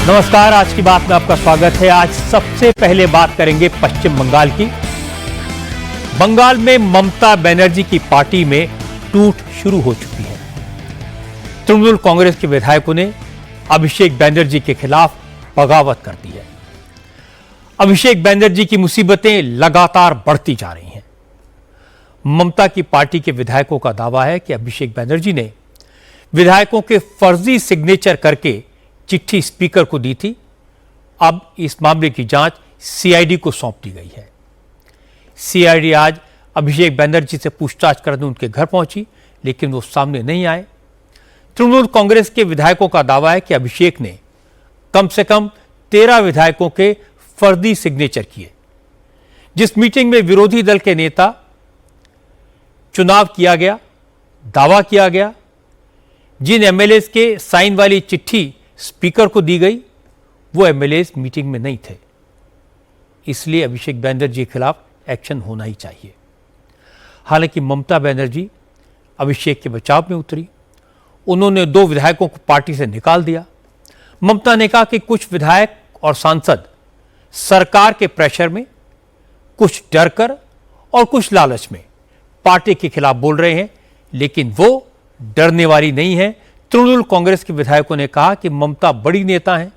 नमस्कार, आज की बात में आपका स्वागत है। आज सबसे पहले बात करेंगे पश्चिम बंगाल की। बंगाल में ममता बनर्जी की पार्टी में टूट शुरू हो चुकी है। तृणमूल कांग्रेस के विधायकों ने अभिषेक बनर्जी के खिलाफ बगावत कर दी है। अभिषेक बनर्जी की मुसीबतें लगातार बढ़ती जा रही हैं। ममता की पार्टी के विधायकों का दावा है कि अभिषेक बनर्जी ने विधायकों के फर्जी सिग्नेचर करके चिट्ठी स्पीकर को दी थी। अब इस मामले की जांच सीआईडी को सौंप दी गई है। सीआईडी आज अभिषेक बनर्जी से पूछताछ करने उनके घर पहुंची, लेकिन वो सामने नहीं आए। तृणमूल कांग्रेस के विधायकों का दावा है कि अभिषेक ने कम से कम 13 विधायकों के फर्जी सिग्नेचर किए। जिस मीटिंग में विरोधी दल के नेता चुनाव किया गया, दावा किया गया, जिन एमएलए के साइन वाली चिट्ठी स्पीकर को दी गई, वो एमएलए मीटिंग में नहीं थे। इसलिए अभिषेक बनर्जी के खिलाफ एक्शन होना ही चाहिए। हालांकि ममता बनर्जी अभिषेक के बचाव में उतरी। उन्होंने 2 विधायकों को पार्टी से निकाल दिया। ममता ने कहा कि कुछ विधायक और सांसद सरकार के प्रेशर में, कुछ डर कर और कुछ लालच में पार्टी के खिलाफ बोल रहे हैं, लेकिन वो डरने वाली नहीं है। तृणमूल कांग्रेस के विधायकों ने कहा कि ममता बड़ी नेता हैं,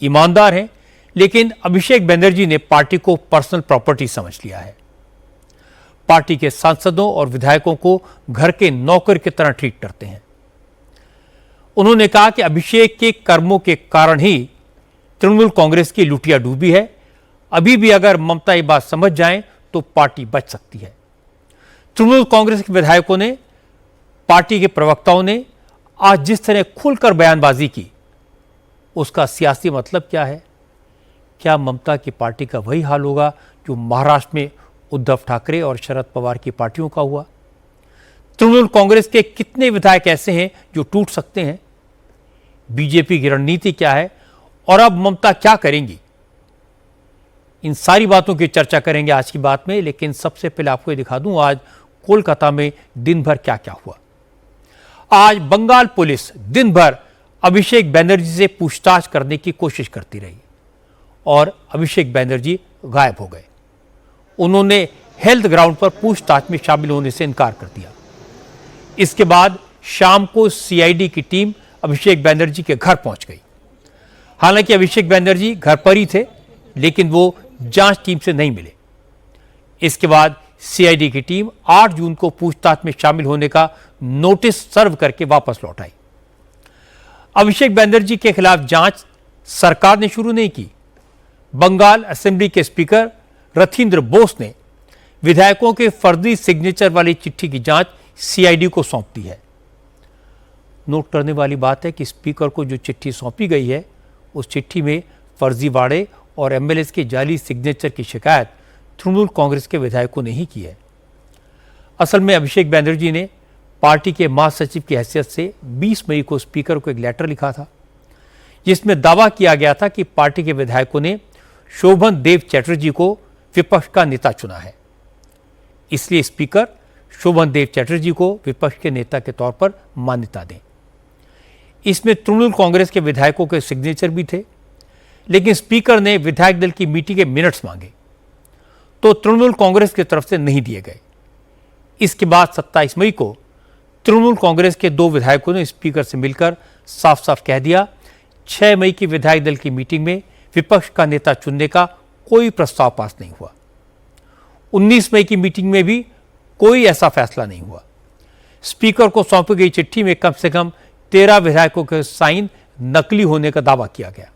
ईमानदार हैं, लेकिन अभिषेक बनर्जी ने पार्टी को पर्सनल प्रॉपर्टी समझ लिया है। पार्टी के सांसदों और विधायकों को घर के नौकर की तरह ट्रीट करते हैं। उन्होंने कहा कि अभिषेक के कर्मों के कारण ही तृणमूल कांग्रेस की लुटिया डूबी है। अभी भी अगर ममता ये बात समझ जाएं तो पार्टी बच सकती है। तृणमूल कांग्रेस के विधायकों ने, पार्टी के प्रवक्ताओं ने आज जिस तरह खुलकर बयानबाजी की, उसका सियासी मतलब क्या है? क्या ममता की पार्टी का वही हाल होगा जो महाराष्ट्र में उद्धव ठाकरे और शरद पवार की पार्टियों का हुआ? तृणमूल कांग्रेस के कितने विधायक ऐसे हैं जो टूट सकते हैं? बीजेपी की रणनीति क्या है और अब ममता क्या करेंगी? इन सारी बातों की चर्चा करेंगे आज की बात में। लेकिन सबसे पहले आपको ये दिखा दूं आज कोलकाता में दिन भर क्या क्या हुआ। आज बंगाल पुलिस दिन भर अभिषेक बनर्जी से पूछताछ करने की कोशिश करती रही और अभिषेक बनर्जी गायब हो गए। उन्होंने हेल्थ ग्राउंड पर पूछताछ में शामिल होने से इनकार कर दिया। इसके बाद शाम को सीआईडी की टीम अभिषेक बनर्जी के घर पहुंच गई। हालांकि अभिषेक बनर्जी घर पर ही थे, लेकिन वो जांच टीम से नहीं मिले। इसके बाद सीआईडी की टीम 8 जून को पूछताछ में शामिल होने का नोटिस सर्व करके वापस लौट आई। अभिषेक बनर्जी के खिलाफ जांच सरकार ने शुरू नहीं की। बंगाल असेंबली के स्पीकर रथिंद्र बोस ने विधायकों के फर्जी सिग्नेचर वाली चिट्ठी की जांच सीआईडी को सौंप दी है। नोट करने वाली बात है कि स्पीकर को जो चिट्ठी सौंपी गई है, उस चिट्ठी में फर्जीवाड़े और एमएलए के जाली सिग्नेचर की शिकायत तृणमूल कांग्रेस के विधायकों ने ही की है। असल में अभिषेक बनर्जी ने पार्टी के महासचिव की हैसियत से 20 मई को स्पीकर को एक लेटर लिखा था, जिसमें दावा किया गया था कि पार्टी के विधायकों ने शोभन देव चैटर्जी को विपक्ष का नेता चुना है। इसलिए स्पीकर शोभन देव चैटर्जी को विपक्ष के नेता के तौर पर मान्यता दें। इसमें तृणमूल कांग्रेस के विधायकों के सिग्नेचर भी थे, लेकिन स्पीकर ने विधायक दल की मीटिंग के मिनट्स मांगे तो तृणमूल कांग्रेस की तरफ से नहीं दिए गए। इसके बाद 27 मई को तृणमूल कांग्रेस के 2 विधायकों ने स्पीकर से मिलकर साफ साफ कह दिया, 6 मई की विधायक दल की मीटिंग में विपक्ष का नेता चुनने का कोई प्रस्ताव पास नहीं हुआ। 19 मई की मीटिंग में भी कोई ऐसा फैसला नहीं हुआ। स्पीकर को सौंपी गई चिट्ठी में कम से कम 13 विधायकों के साइन नकली होने का दावा किया गया।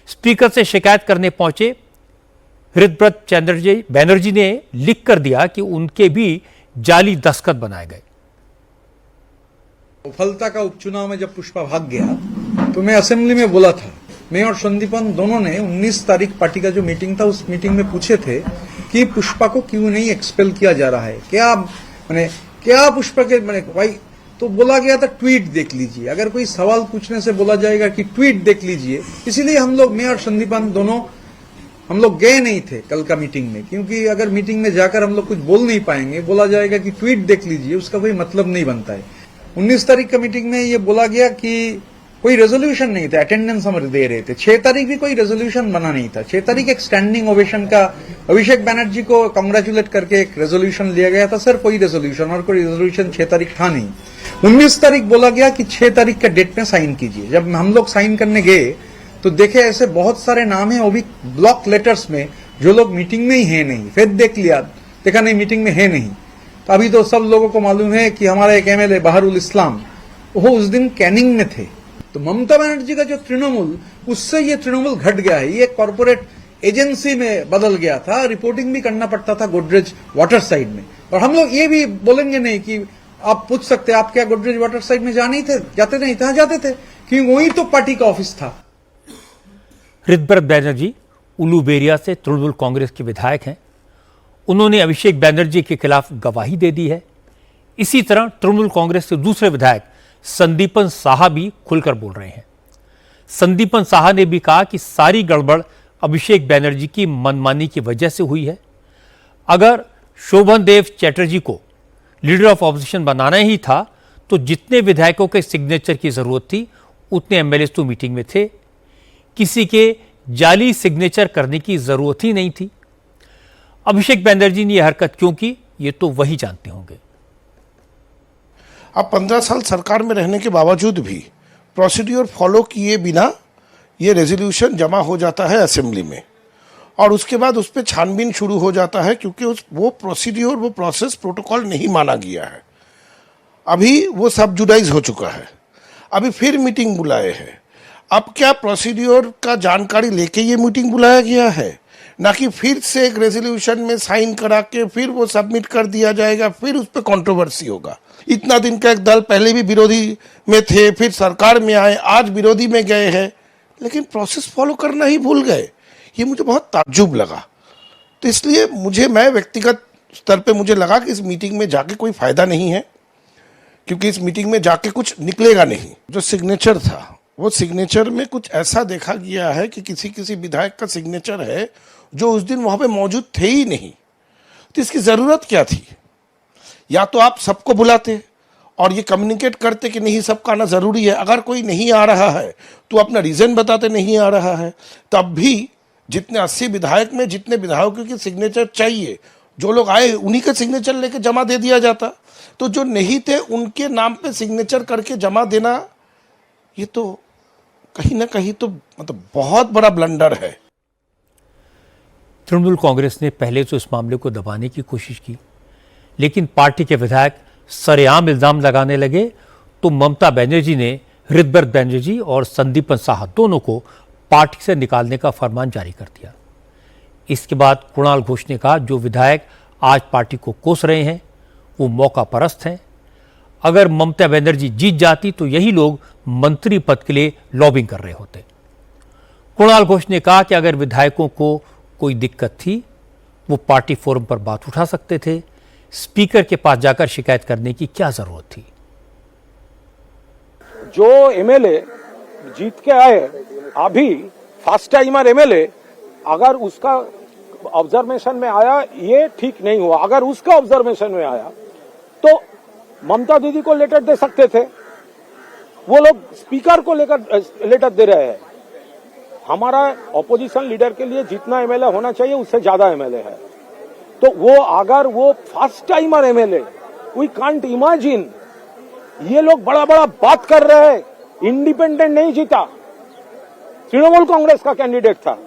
स्पीकर से शिकायत करने पहुंचे हृदव्रत बनर्जी ने लिख कर दिया कि उनके भी जाली दस्तखत बनाए गए। फलता का उपचुनाव में जब पुष्पा भाग गया तो मैं असेंबली में बोला था, मैं और संदीपन दोनों ने 19 तारीख पार्टी का जो मीटिंग था, उस मीटिंग में पूछे थे कि पुष्पा को क्यों नहीं एक्सपेल किया जा रहा है, क्या पुष्पा के भाई। तो बोला गया था ट्वीट देख लीजिए, अगर कोई सवाल पूछने से बोला जाएगा कि ट्वीट देख लीजिए। इसीलिए हम लोग, मैं और संदीपन दोनों, हम लोग गए नहीं थे कल का मीटिंग में, क्योंकि अगर मीटिंग में जाकर हम लोग कुछ बोल नहीं पाएंगे, बोला जाएगा कि ट्वीट देख लीजिए, उसका कोई मतलब नहीं बनता है। 19 तारीख का मीटिंग में ये बोला गया कि कोई रेजोल्यूशन नहीं था, अटेंडेंस हम दे रहे थे। 6 तारीख भी कोई रेजोल्यूशन बना नहीं था। 6 तारीख एक स्टैंडिंग ओवेशन का अभिषेक बनर्जी को कांग्रेचुलेट करके एक रेजोल्यूशन लिया गया था, सिर्फ कोई रेजोल्यूशन, और कोई रेजोल्यूशन 6 तारीख था नहीं। 19 तारीख बोला गया कि 6 तारीख के डेट में साइन कीजिए। जब हम लोग साइन करने गए तो देखे ऐसे बहुत सारे नाम है, वो भी ब्लॉक लेटर्स में, जो लोग मीटिंग में ही है नहीं। फिर देख लिया, देखा नहीं मीटिंग में है नहीं। तो अभी तो सब लोगों को मालूम है कि हमारा एक एमएलए बहरुल इस्लाम, वो उस दिन कैनिंग में थे। तो ममता बनर्जी का जो तृणमूल, उससे ये तृणमूल घट गया है, ये कॉर्पोरेट एजेंसी में बदल गया था। रिपोर्टिंग भी करना पड़ता था गोदरेज वाटर साइड में। और हम लोग ये भी बोलेंगे नहीं कि आप पूछ सकते आप क्या गोदरेज वाटर साइड में जाते नहीं थे, जाते थे, क्योंकि वही तो पार्टी का ऑफिस था। ऋतव्रत बैनर्जी उलूबेरिया से तृणमूल कांग्रेस के विधायक हैं। उन्होंने अभिषेक बैनर्जी के खिलाफ गवाही दे दी है। इसी तरह तृणमूल कांग्रेस के दूसरे विधायक संदीपन साहा भी खुलकर बोल रहे हैं। संदीपन साहा ने भी कहा कि सारी गड़बड़ अभिषेक बैनर्जी की मनमानी की वजह से हुई है। अगर शोभन देव चैटर्जी को लीडर ऑफ ऑपोजिशन बनाना ही था तो जितने विधायकों के सिग्नेचर की जरूरत थी उतने एमएलए तो मीटिंग में थे, किसी के जाली सिग्नेचर करने की जरूरत ही नहीं थी। अभिषेक बैनर्जी ने यह हरकत क्यों की, ये तो वही जानते होंगे। अब 15 साल सरकार में रहने के बावजूद भी प्रोसीड्यूर फॉलो किए बिना ये रेजोल्यूशन जमा हो जाता है असेंबली में, और उसके बाद उस पर छानबीन शुरू हो जाता है, क्योंकि वो प्रोसीड्यूर, वो प्रोसेस, प्रोटोकॉल नहीं माना गया है। अभी वो सब जुडाइज हो चुका है, अभी फिर मीटिंग बुलाए हैं। अब क्या प्रोसीड्यूर का जानकारी लेके ये मीटिंग बुलाया गया है, ना कि फिर से एक रेजोल्यूशन में साइन करा के फिर वो सबमिट कर दिया जाएगा, फिर उस पर कंट्रोवर्सी होगा। इतना दिन का एक दल पहले भी विरोधी में थे, फिर सरकार में आए, आज विरोधी में गए हैं, लेकिन प्रोसेस फॉलो करना ही भूल गए। ये मुझे बहुत ताज्जुब लगा। तो इसलिए मैं व्यक्तिगत स्तर पे मुझे लगा कि इस मीटिंग में जाके कोई फायदा नहीं है, क्योंकि इस मीटिंग में जाके कुछ निकलेगा नहीं। जो सिग्नेचर था, वो सिग्नेचर में कुछ ऐसा देखा गया है कि किसी विधायक का सिग्नेचर है जो उस दिन वहां पे मौजूद थे ही नहीं। तो इसकी जरूरत क्या थी? या तो आप सबको बुलाते और ये कम्युनिकेट करते कि नहीं, सबका आना जरूरी है। अगर कोई नहीं आ रहा है तो अपना रीजन बताते नहीं आ रहा है। तब भी जितने 80 विधायक में जितने विधायकों की सिग्नेचर चाहिए, जो लोग आए उन्हीं का सिग्नेचर लेके जमा दे दिया जाता। तो जो नहीं थे उनके नाम पे सिग्नेचर करके जमा देना, ये तो कहीं ना कहीं तो मतलब बहुत बड़ा ब्लंडर है। तृणमूल कांग्रेस ने पहले तो इस मामले को दबाने की कोशिश की, लेकिन पार्टी के विधायक सरेआम इल्जाम लगाने लगे तो ममता बनर्जी ने ऋतव्रत बैनर्जी और संदीपन साहा दोनों को पार्टी से निकालने का फरमान जारी कर दिया। इसके बाद कुणाल घोष ने कहा, जो विधायक आज पार्टी को कोस रहे हैं वो मौका परस्त हैं। अगर ममता बनर्जी जीत जाती तो यही लोग मंत्री पद के लिए लॉबिंग कर रहे होते। कुणाल घोष ने कहा कि अगर विधायकों को कोई दिक्कत थी वो पार्टी फोरम पर बात उठा सकते थे, स्पीकर के पास जाकर शिकायत करने की क्या जरूरत थी। जो एमएलए जीत के आए, अभी फर्स्ट टाइमर एमएलए, अगर उसका ऑब्जर्वेशन में आया ये ठीक नहीं हुआ, अगर उसका ऑब्जर्वेशन में आया तो ममता दीदी को लेटर दे सकते थे। वो लोग स्पीकर को लेकर लेटर दे रहे हैं। हमारा ऑपोजिशन लीडर के लिए जितना एमएलए होना चाहिए उससे ज्यादा एमएलए है। तो वो अगर वो first timer MLA, we can't imagine, ये लोग बड़ा बड़ा बात कर रहे हैं। इंडिपेंडेंट नहीं जीता, तृणमूल कांग्रेस का कैंडिडेट था,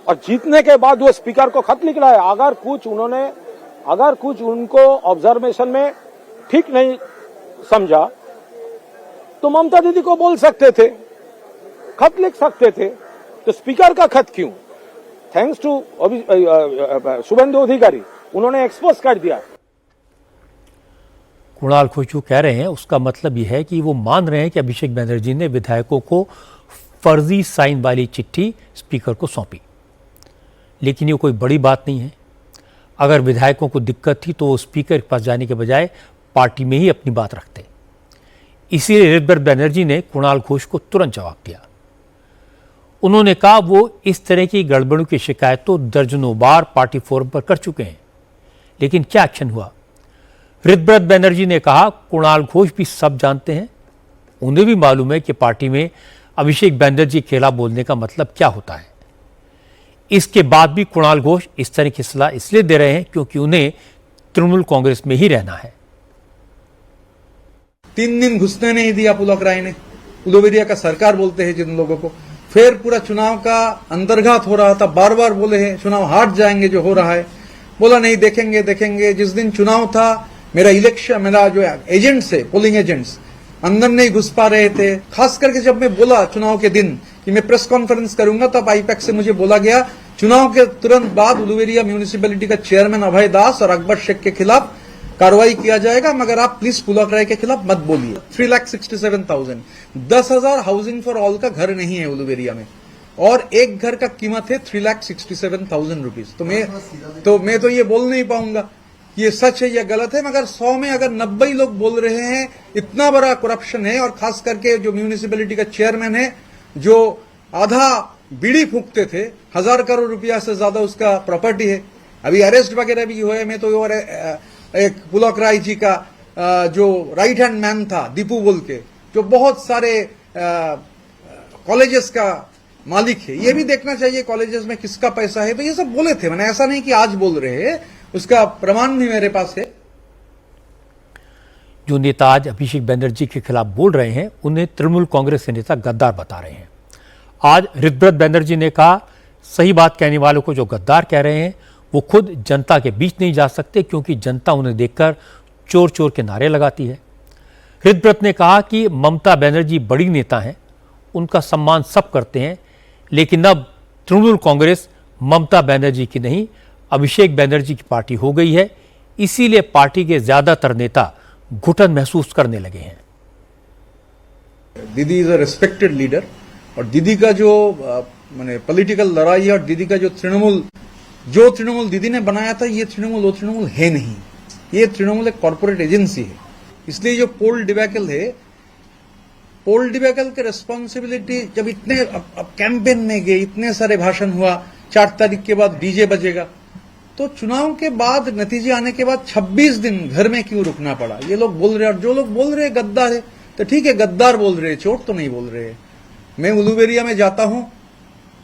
और जीतने के बाद वो स्पीकर को खत लिख रहा है। अगर कुछ उनको ऑब्जर्वेशन में ठीक नहीं समझा तो ममता दीदी को बोल सकते थे, खत लिख सकते थे। तो स्पीकर का खत क्यों? थैंक्स टू शुभेंदु अधिकारी, उन्होंने एक्सपोज कर दिया। कुणाल घोष जो कह रहे हैं उसका मतलब यह है कि वो मान रहे हैं कि अभिषेक बैनर्जी ने विधायकों को फर्जी साइन वाली चिट्ठी स्पीकर को सौंपी, लेकिन ये कोई बड़ी बात नहीं है। अगर विधायकों को दिक्कत थी तो वो स्पीकर के पास जाने के बजाय पार्टी में ही अपनी बात रखते। इसीलिए ऋतव्रत बैनर्जी ने कुणाल घोष को तुरंत जवाब दिया। उन्होंने कहा वो इस तरह की गड़बड़ों की शिकायत तो दर्जनों बार पार्टी फोरम पर कर चुके हैं, लेकिन क्या एक्शन हुआ। ऋतव्रत बैनर्जी ने कहा, कुणाल घोष भी सब जानते हैं, उन्हें भी मालूम है कि पार्टी में अभिषेक बैनर्जी के खिलाफ बोलने का मतलब क्या होता है। इसके बाद भी कुणाल घोष इस तरह की सलाह इसलिए दे रहे हैं क्योंकि उन्हें तृणमूल कांग्रेस में ही रहना है। 3 दिन घुसने नहीं दिया पुलक राय ने, उलुबेरिया का सरकार बोलते हैं जिन लोगों को। फिर पूरा चुनाव का अंतर्घात हो रहा था, बार बार बोले हैं चुनाव हार जाएंगे जो हो रहा है, बोला नहीं देखेंगे देखेंगे। जिस दिन चुनाव था मेरा जो एजेंट्स है, पोलिंग एजेंट्स अंदर नहीं घुस पा रहे थे। खास करके जब मैं बोला चुनाव के दिन कि मैं प्रेस कॉन्फ्रेंस करूंगा, तब आईपैक से मुझे बोला गया चुनाव के तुरंत बाद उलुबेरिया म्यूनिसिपैलिटी का चेयरमैन अभय दास और अकबर शेख के खिलाफ कार्रवाई किया जाएगा, मगर आप प्लीज पुलक राय के खिलाफ मत बोलिए। 3,67,000 10,000 हाउसिंग फॉर ऑल का घर नहीं है उलुबेरिया में, और एक घर का कीमत है 3,67,000 रुपीज। तो मैं तो ये बोल नहीं पाऊंगा ये सच है या गलत है, मगर 100 में अगर 90 लोग बोल रहे हैं इतना बड़ा करप्शन है, और खास करके जो म्यूनिसिपैलिटी का चेयरमैन है जो आधा बीड़ी फूकते थे, 1,000 करोड़ रुपया से ज्यादा उसका प्रॉपर्टी है, अभी अरेस्ट वगैरह भी हुए। मैं तो और एक पुलक राय जी का जो राइट हैंड मैन था दीपू बोल के, जो बहुत सारे कॉलेजेस का मालिक है, ये भी देखना चाहिए कॉलेजेस में किसका पैसा है। तो ये सब बोले थे, मैंने ऐसा नहीं कि आज बोल रहे हैं, उसका प्रमाण भी मेरे पास है। जो नेता आज अभिषेक बैनर्जी के खिलाफ बोल रहे हैं उन्हें तृणमूल कांग्रेस के नेता गद्दार बता रहे हैं। आज ऋतव्रत बैनर्जी ने कहा सही बात कहने वालों को जो गद्दार कह रहे हैं वो खुद जनता के बीच नहीं जा सकते, क्योंकि जनता उन्हें देखकर चोर चोर के नारे लगाती है। ऋतव्रत ने कहा कि ममता बनर्जी बड़ी नेता हैं, उनका सम्मान सब करते हैं, लेकिन अब तृणमूल कांग्रेस ममता बनर्जी की नहीं अभिषेक बैनर्जी की पार्टी हो गई है, इसीलिए पार्टी के ज्यादातर नेता घुटन महसूस करने लगे हैं। दीदी इज अ रिस्पेक्टेड लीडर, और दीदी का जो माने पॉलिटिकल लड़ाई है, और दीदी का जो तृणमूल दीदी ने बनाया था, ये तृणमूल वो तृणमूल है नहीं। ये तृणमूल एक कॉर्पोरेट एजेंसी है। इसलिए जो पोल डिबैकल है, पोल डिबैकल के रिस्पॉन्सिबिलिटी, जब इतने अब कैंपेन में गए, इतने सारे भाषण हुआ, 4 तारीख के बाद डीजे बजेगा, तो चुनाव के बाद नतीजे आने के बाद 26 दिन घर में क्यों रुकना पड़ा? ये लोग बोल रहे हैं, और जो लोग बोल रहे हैं गद्दार है, तो ठीक है गद्दार बोल रहे हैं, चोट तो नहीं बोल रहे हैं। मैं उलुबेरिया में जाता हूं,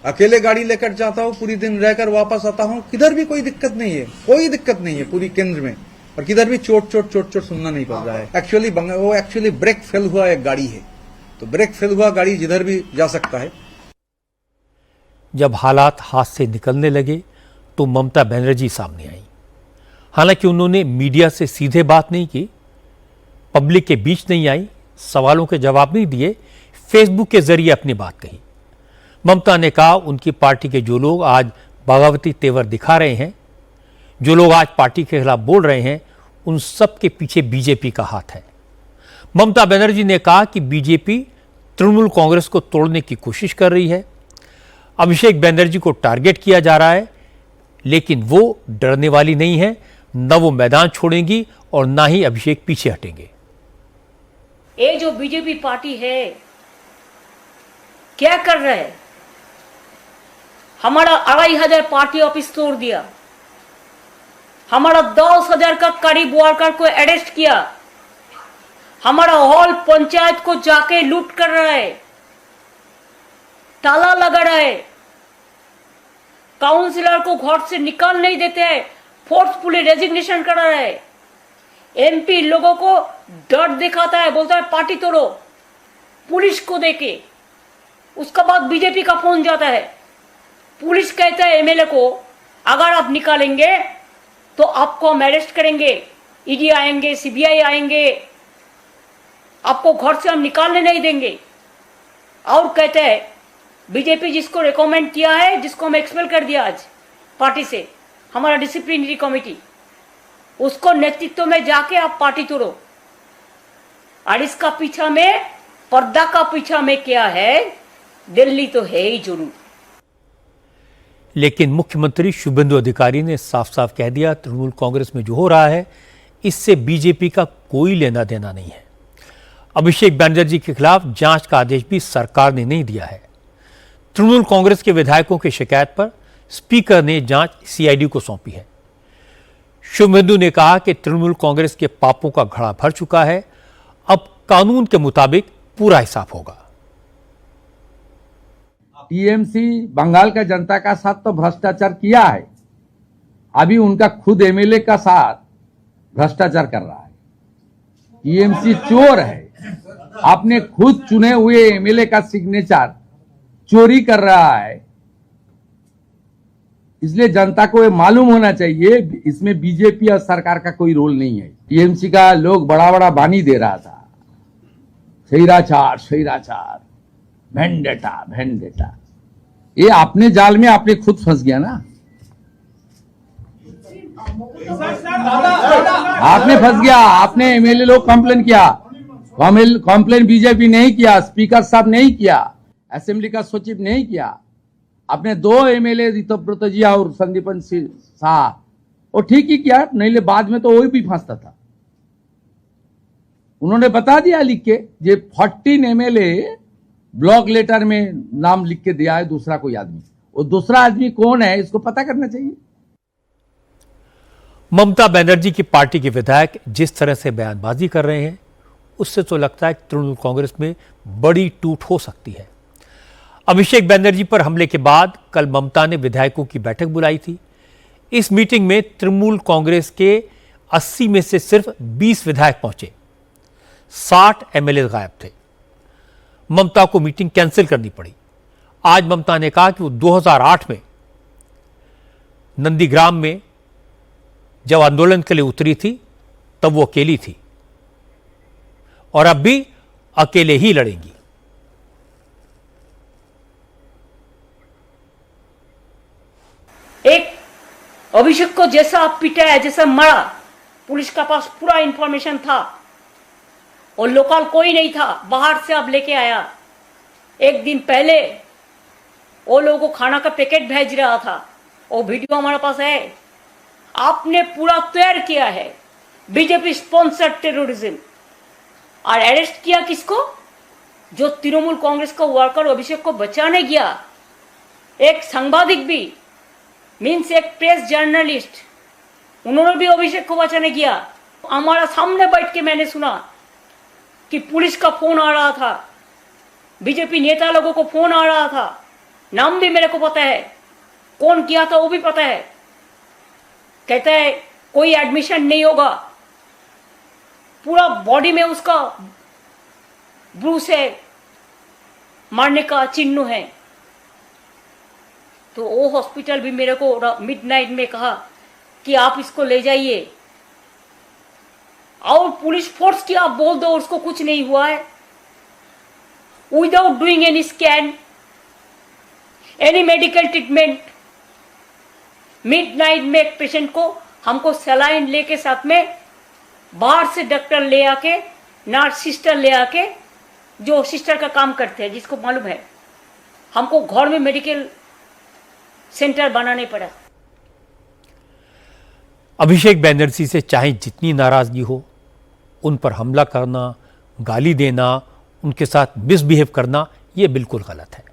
अकेले गाड़ी लेकर जाता हूं, पूरी दिन रहकर वापस आता हूं, किधर भी कोई दिक्कत नहीं है, कोई दिक्कत नहीं है पूरी केंद्र में, और किधर भी चोट सुनना नहीं पड़ रहा है। एक्चुअली ब्रेक फेल हुआ एक गाड़ी है, तो ब्रेक फेल हुआ गाड़ी जिधर भी जा सकता है। जब हालात हाथ से निकलने लगे तो ममता बनर्जी सामने आई। हालांकि उन्होंने मीडिया से सीधे बात नहीं की, पब्लिक के बीच नहीं आई, सवालों के जवाब नहीं दिए, फेसबुक के जरिए अपनी बात कही। ममता ने कहा उनकी पार्टी के जो लोग आज बगावती तेवर दिखा रहे हैं, जो लोग आज पार्टी के खिलाफ बोल रहे हैं, उन सब के पीछे बीजेपी का हाथ है। ममता बनर्जी ने कहा कि बीजेपी तृणमूल कांग्रेस को तोड़ने की कोशिश कर रही है, अभिषेक बनर्जी को टारगेट किया जा रहा है, लेकिन वो डरने वाली नहीं है, न वो मैदान छोड़ेंगी और ना ही अभिषेक पीछे हटेंगे। ये जो बीजेपी पार्टी है क्या कर रहा है? हमारा 2,500 पार्टी ऑफिस तोड़ दिया, हमारा 10,000 का करीब वर्कर को अरेस्ट किया, हमारा हॉल पंचायत को जाके लूट कर रहा है, ताला लगा रहा है, काउंसिलर को घर से निकाल नहीं देते हैं, फोर्सफुली रेजिग्नेशन कर रहा है, एमपी लोगों को डर दिखाता है, बोलता है पार्टी तोड़ो, पुलिस को देके। उसका बाद बीजेपी का फोन जाता है, पुलिस कहता है एमएलए को अगर आप निकालेंगे तो आपको हम अरेस्ट करेंगे, ईडी आएंगे, सीबीआई आएंगे, आपको घर से हम निकालने नहीं देंगे। और कहते हैं बीजेपी जिसको रिकमेंड किया है, जिसको हम एक्सपेल कर दिया आज पार्टी से, हमारा डिसिप्लिनरी कमेटी, उसको नेतृत्व में जाके आप पार्टी तोड़ो। और इसका पीछा में, पर्दा का पीछा में क्या है? दिल्ली तो है ही जरूर। लेकिन मुख्यमंत्री शुभेंदु अधिकारी ने साफ साफ कह दिया तृणमूल कांग्रेस में जो हो रहा है इससे बीजेपी का कोई लेना देना नहीं है। अभिषेक बनर्जी के खिलाफ जांच का आदेश भी सरकार ने नहीं दिया है। तृणमूल कांग्रेस के विधायकों की शिकायत पर स्पीकर ने जांच सीआईडी को सौंपी है। शुभेंदु ने कहा कि तृणमूल कांग्रेस के पापों का घड़ा भर चुका है, अब कानून के मुताबिक पूरा हिसाब होगा। टीएमसी बंगाल का जनता का साथ तो भ्रष्टाचार किया है, अभी उनका खुद एमएलए का साथ भ्रष्टाचार कर रहा है। टीएमसी चोर है, आपने खुद चुने हुए एमएलए का सिग्नेचर चोरी कर रहा है, इसलिए जनता को ये मालूम होना चाहिए इसमें बीजेपी और सरकार का कोई रोल नहीं है। टीएमसी का लोग बड़ा बड़ा बानी दे रहा था, स्वैराचार, वेंडेटा, ये अपने जाल में आपने खुद फंस गया ना, आपने फंस गया। आपने एमएलए लोग कंप्लेन किया, कंप्लेन बीजेपी नहीं किया, स्पीकर साहब नहीं किया, असेंबली का सचिव नहीं किया, आपने 2 एमएलए ऋतुव्रत जी और संदीपन शाह, वो ठीक ही किया, नहीं ले बाद में तो वही भी फंसता था। उन्होंने बता दिया लिख के, ये 14 एमएलए ब्लॉक लेटर में नाम लिख के दिया है दूसरा कोई आदमी, वो दूसरा आदमी कौन है इसको पता करना चाहिए। ममता बनर्जी की पार्टी के विधायक जिस तरह से बयानबाजी कर रहे हैं, उससे तो लगता है कि तृणमूल कांग्रेस में बड़ी टूट हो सकती है। अभिषेक बनर्जी पर हमले के बाद कल ममता ने विधायकों की बैठक बुलाई थी। इस मीटिंग में तृणमूल कांग्रेस के 80 में से सिर्फ 20 विधायक पहुंचे, 60 एमएलए गायब थे। ममता को मीटिंग कैंसिल करनी पड़ी। आज ममता ने कहा कि वो 2008 में नंदीग्राम में जब आंदोलन के लिए उतरी थी तब वो अकेली थी और अब भी अकेले ही लड़ेंगी। एक अभिषेक को जैसा आप पिटाया, जैसा मारा, पुलिस का पास पूरा इंफॉर्मेशन था और लोकल कोई नहीं था, बाहर से आप लेके आया। एक दिन पहले वो लोगों को खाना का पैकेट भेज रहा था, वो वीडियो हमारे पास है। आपने पूरा तैयार किया है बीजेपी स्पॉन्सर्ड टेररिज्म, और अरेस्ट किया किसको? जो तृणमूल कांग्रेस का वर्कर अभिषेक को बचाने गया, एक सांबादिक भी, मीन्स एक प्रेस जर्नलिस्ट, उन्होंने भी अभिषेक को बचाने गया। हमारा सामने बैठ के मैंने सुना कि पुलिस का फोन आ रहा था, बीजेपी नेता लोगों को फोन आ रहा था, नाम भी मेरे को पता है, कौन किया था वो भी पता है। कहता है कोई एडमिशन नहीं होगा, पूरा बॉडी में उसका ब्रूस है, मारने का चिन्ह है। तो वो हॉस्पिटल भी मेरे को मिडनाइट में कहा कि आप इसको ले जाइए, और पुलिस फोर्स की आप बोल दो उसको कुछ नहीं हुआ है, without doing any scan, any medical treatment. Midnight में एक पेशेंट को हमको सलाइन लेके साथ में बाहर से डॉक्टर ले आके, नर्स सिस्टर ले आके, जो सिस्टर का काम करते हैं जिसको मालूम है, हमको घर में मेडिकल सेंटर बनाने पड़ा। अभिषेक बनर्जी से चाहे जितनी नाराजगी हो, उन पर हमला करना, गाली देना, उनके साथ मिसबिहेव करना, यह बिल्कुल गलत है।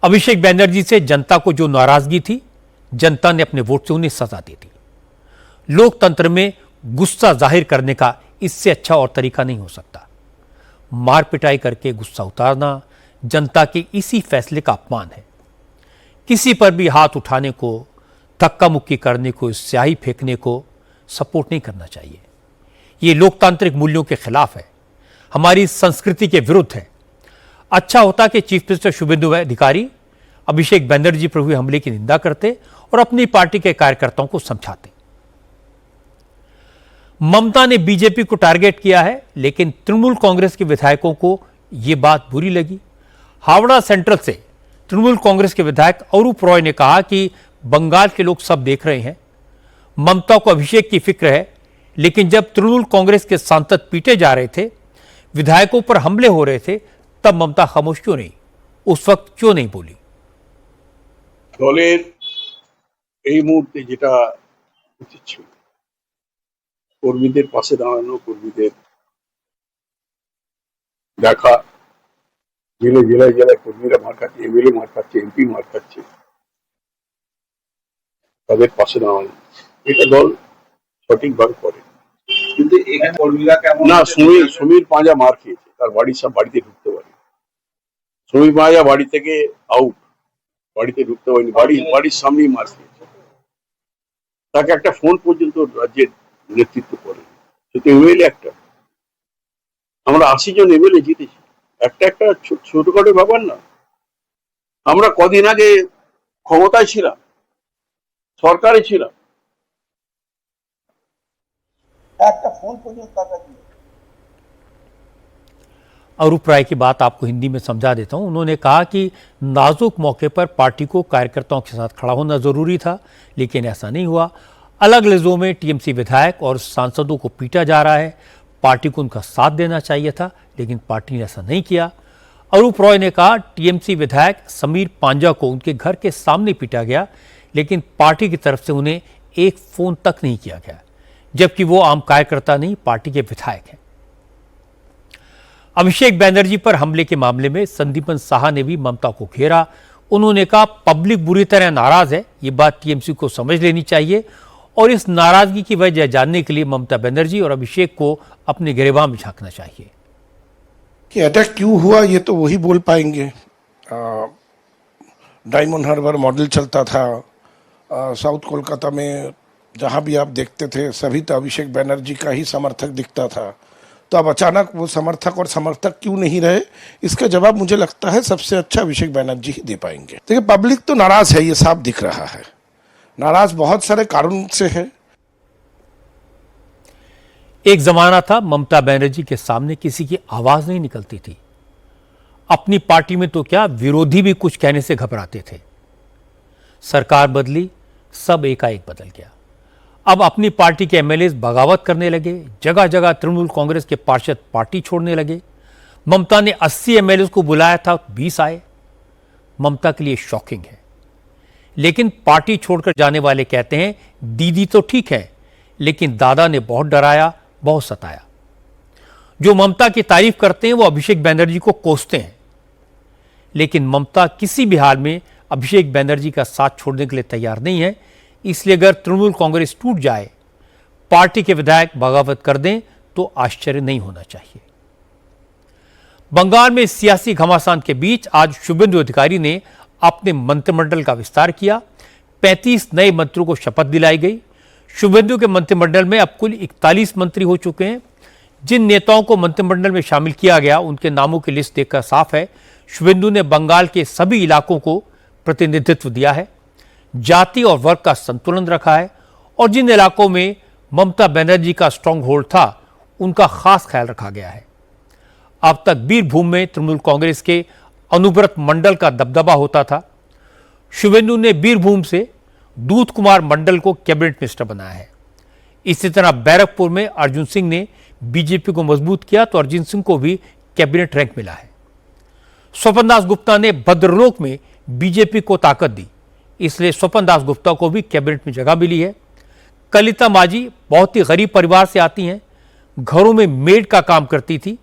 अभिषेक बनर्जी से जनता को जो नाराजगी थी, जनता ने अपने वोट से उन्हें सजा दे दी। लोकतंत्र में गुस्सा जाहिर करने का इससे अच्छा और तरीका नहीं हो सकता। मार पिटाई करके गुस्सा उतारना जनता के इसी फैसले का अपमान है। किसी पर भी हाथ उठाने को, धक्का मुक्की करने को, स्याही फेंकने को सपोर्ट नहीं करना चाहिए। ये लोकतांत्रिक मूल्यों के खिलाफ है, हमारी संस्कृति के विरुद्ध है। अच्छा होता कि चीफ मिनिस्टर शुभेंदु अधिकारी अभिषेक बनर्जी पर हुए हमले की निंदा करते और अपनी पार्टी के कार्यकर्ताओं को समझाते। ममता ने बीजेपी को टारगेट किया है, लेकिन तृणमूल कांग्रेस के विधायकों को यह बात बुरी लगी। हावड़ा सेंट्रल से तृणमूल कांग्रेस के विधायक अरूप रॉय ने कहा कि बंगाल के लोग सब देख रहे हैं, ममता को अभिषेक की फिक्र है, लेकिन जब तृणमूल कांग्रेस के सांसद पीटे जा रहे थे, विधायकों पर हमले हो रहे थे, तब ममता खामोश क्यों नहीं, उस वक्त क्यों नहीं बोली? দলের এই মুহূর্তে যেটা উচিত ছিল, কর্মীদের পাশে দাঁড়ানো, কর্মীদের দেখা, জেলায় জেলায় জেলায় কর্মীরা মার খাচ্ছে, এমএলএ মার খাচ্ছে, এমপি মার খাচ্ছে, তাদের পাশে দাঁড়ানো, এটা দল সঠিকভাবে করে। কিন্তু এখানে কর্মীরা কেমন না, সমীর পাঁজা মার খেয়েছে, তার বাড়ির সব বাড়িতে ঢুকতে পারে। শ্রমিক মায়া বাড়ি থেকে আউট, বাড়িতে ঢুকতে পারেনি, বাড়ির সামনেই মার্চ দিয়েছে। তাকে একটা ফোন পর্যন্ত রাজ্যের নেতৃত্ব করে, সেটা এমএলএ একটা। আমরা 80 জন এমএলএ জিতেছি, একটা ছোটখাটো ব্যাপার না। আমরা কদিন আগে ক্ষমতায় ছিলাম, সরকারে ছিলাম, একটা ফোন পর্যন্ত তাকে দিয়ে। अरूप राय की बात आपको हिंदी में समझा देता हूं। उन्होंने कहा कि नाजुक मौके पर पार्टी को कार्यकर्ताओं के साथ खड़ा होना जरूरी था, लेकिन ऐसा नहीं हुआ। अलग लफ्जों में टीएमसी विधायक और सांसदों को पीटा जा रहा है। पार्टी को उनका साथ देना चाहिए था, लेकिन पार्टी ने ऐसा नहीं किया। अरूप रॉय ने कहा टीएमसी विधायक समीर पांजा को उनके घर के सामने पीटा गया, लेकिन पार्टी की तरफ से उन्हें एक फोन तक नहीं किया गया, जबकि वो आम कार्यकर्ता नहीं, पार्टी के विधायक हैं। अभिषेक बैनर्जी पर हमले के मामले में संदीपन साहा ने भी ममता को घेरा। उन्होंने कहा पब्लिक बुरी तरह नाराज है, ये बात टीएमसी को समझ लेनी चाहिए और इस नाराजगी की वजह जानने के लिए ममता बनर्जी और अभिषेक को अपने गिरेबान में झांकना चाहिए। कि अटैक क्यों हुआ ये तो वही बोल पाएंगे। डायमंड हार्बर मॉडल चलता था, साउथ कोलकाता में जहां भी आप देखते थे सभी तो अभिषेक बैनर्जी का ही समर्थक दिखता था। तो अब अचानक वो समर्थक और समर्थक क्यों नहीं रहे, इसका जवाब मुझे लगता है सबसे अच्छा अभिषेक बैनर्जी ही दे पाएंगे। देखिए पब्लिक तो नाराज है, ये साफ दिख रहा है। नाराज बहुत सारे कारण से है। एक जमाना था ममता बनर्जी के सामने किसी की आवाज नहीं निकलती थी। अपनी पार्टी में तो क्या, विरोधी भी कुछ कहने से घबराते थे। सरकार बदली, सब एकाएक बदल गया। अब अपनी पार्टी के एमएलए बगावत करने लगे, जगह जगह तृणमूल कांग्रेस के पार्षद पार्टी छोड़ने लगे। ममता ने 80 एमएलए को बुलाया था, 20 आए। ममता के लिए शॉकिंग है। लेकिन पार्टी छोड़कर जाने वाले कहते हैं दीदी तो ठीक है, लेकिन दादा ने बहुत डराया, बहुत सताया। जो ममता की तारीफ करते हैं वो अभिषेक बैनर्जी को कोसते हैं, लेकिन ममता किसी भी हाल में अभिषेक बैनर्जी का साथ छोड़ने के लिए तैयार नहीं है। इसलिए अगर तृणमूल कांग्रेस टूट जाए, पार्टी के विधायक बगावत कर दें, तो आश्चर्य नहीं होना चाहिए। बंगाल में सियासी घमासान के बीच आज शुभेंदु अधिकारी ने अपने मंत्रिमंडल का विस्तार किया। 35 नए मंत्रियों को शपथ दिलाई गई। शुभेंदु के मंत्रिमंडल में अब कुल 41 मंत्री हो चुके हैं। जिन नेताओं को मंत्रिमंडल में शामिल किया गया, उनके नामों की लिस्ट देखकर साफ है शुभेंदु ने बंगाल के सभी इलाकों को प्रतिनिधित्व दिया है, जाति और वर्ग का संतुलन रखा है, और जिन इलाकों में ममता बनर्जी का स्ट्रांग होल्ड था, उनका खास ख्याल रखा गया है। अब तक बीरभूम में तृणमूल कांग्रेस के अनुव्रत मंडल का दबदबा होता था। शुभेंदु ने बीरभूम से दूध कुमार मंडल को कैबिनेट मिनिस्टर बनाया है। इसी तरह बैरकपुर में अर्जुन सिंह ने बीजेपी को मजबूत किया, तो अर्जुन सिंह को भी कैबिनेट रैंक मिला है। स्वपन दास गुप्ता ने भद्रलोक में बीजेपी को ताकत दी, इसलिए स्वपन दास गुप्ता को भी कैबिनेट में जगह मिली है। कलिता माझी बहुत ही गरीब परिवार से आती हैं, घरों में मेड का काम करती थी,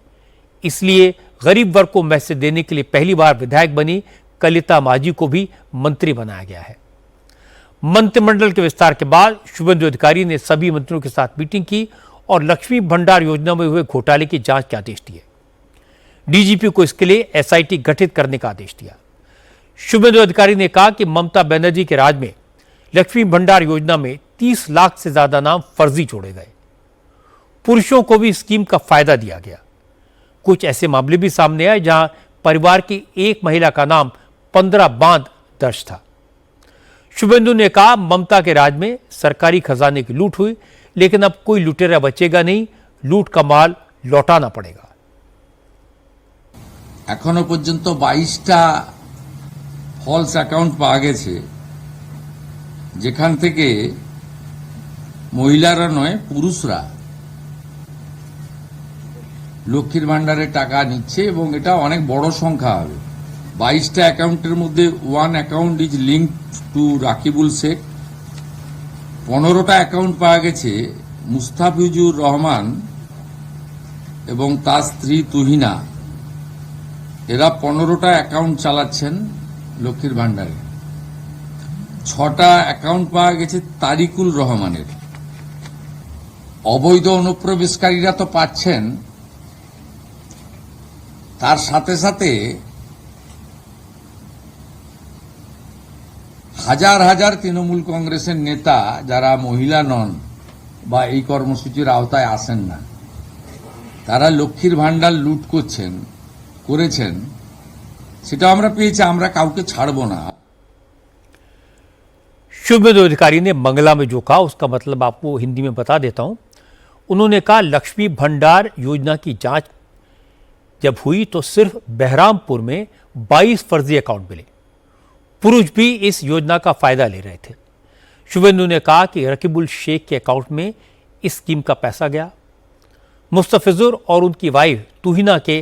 इसलिए गरीब वर्ग को मैसेज देने के लिए पहली बार विधायक बनी कलिता माझी को भी मंत्री बनाया गया है। मंत्रिमंडल के विस्तार के बाद शुभेंदु अधिकारी ने सभी मंत्रियों के साथ मीटिंग की और लक्ष्मी भंडार योजना में हुए घोटाले की जांच के आदेश दिए। डीजीपी को इसके लिए एसआईटी गठित करने का आदेश दिया। शुभेंदु अधिकारी ने कहा कि ममता बनर्जी के राज में लक्ष्मी भंडार योजना में 30 लाख से ज्यादा नाम फर्जी जोड़े गए। पुरुषों को भी स्कीम का फायदा दिया गया। कुछ ऐसे मामले भी सामने आए जहां परिवार की एक महिला का नाम 15 बांध दर्ज था। शुभेंदु ने कहा ममता के राज में सरकारी खजाने की लूट हुई, लेकिन अब कोई लुटेरा बचेगा नहीं, लूट का माल लौटाना पड़ेगा। এখনো পর্যন্ত 22টা ফলস অ্যাকাউন্ট পাওয়া গেছে, যেখান থেকে মহিলারা নয় পুরুষরা লক্ষ্মীর ভান্ডারে টাকা নিচ্ছে, এবং এটা অনেক বড় সংখ্যা হবে। 22টা অ্যাকাউন্টের মধ্যে one account is linked to Rakibul Sheikh. 15টা অ্যাকাউন্ট পাওয়া গেছে মুস্তাফিজুর রহমান এবং তার স্ত্রী তুহিনা। এরা 15টা অ্যাকাউন্ট চালাচ্ছেন লক্ষ্মীর ভান্ডারে। 6টা অ্যাকাউন্ট পাওয়া গেছে তারিকুল রহমানের। অবৈধ অনুপ্রবেশকারীরা তো পাচ্ছেন, তার সাথে সাথে হাজার হাজার তৃণমূল কংগ্রেসের নেতা যারা মহিলা নন বা এই কর্মসূচির আওতায় আসেন না, তারা লক্ষ্মীর ভান্ডার লুট করেছেন, সেটা আমরা পেয়েছি। আমরা কাউকে ছাড়বো না। शुभेंदु अधिकारी ने मंगला में जो कहा उसका मतलब आपको हिंदी में बता देता हूं। उन्होंने कहा लक्ष्मी भंडार योजना की जांच जब हुई तो सिर्फ बहरामपुर में 22 फर्जी अकाउंट मिले। पुरुष भी इस योजना का फायदा ले रहे थे। शुभेंदु ने कहा कि रकीबुल शेख के अकाउंट में इस स्कीम का पैसा गया। मुस्तफिजुर और उनकी वाइफ तुहिना के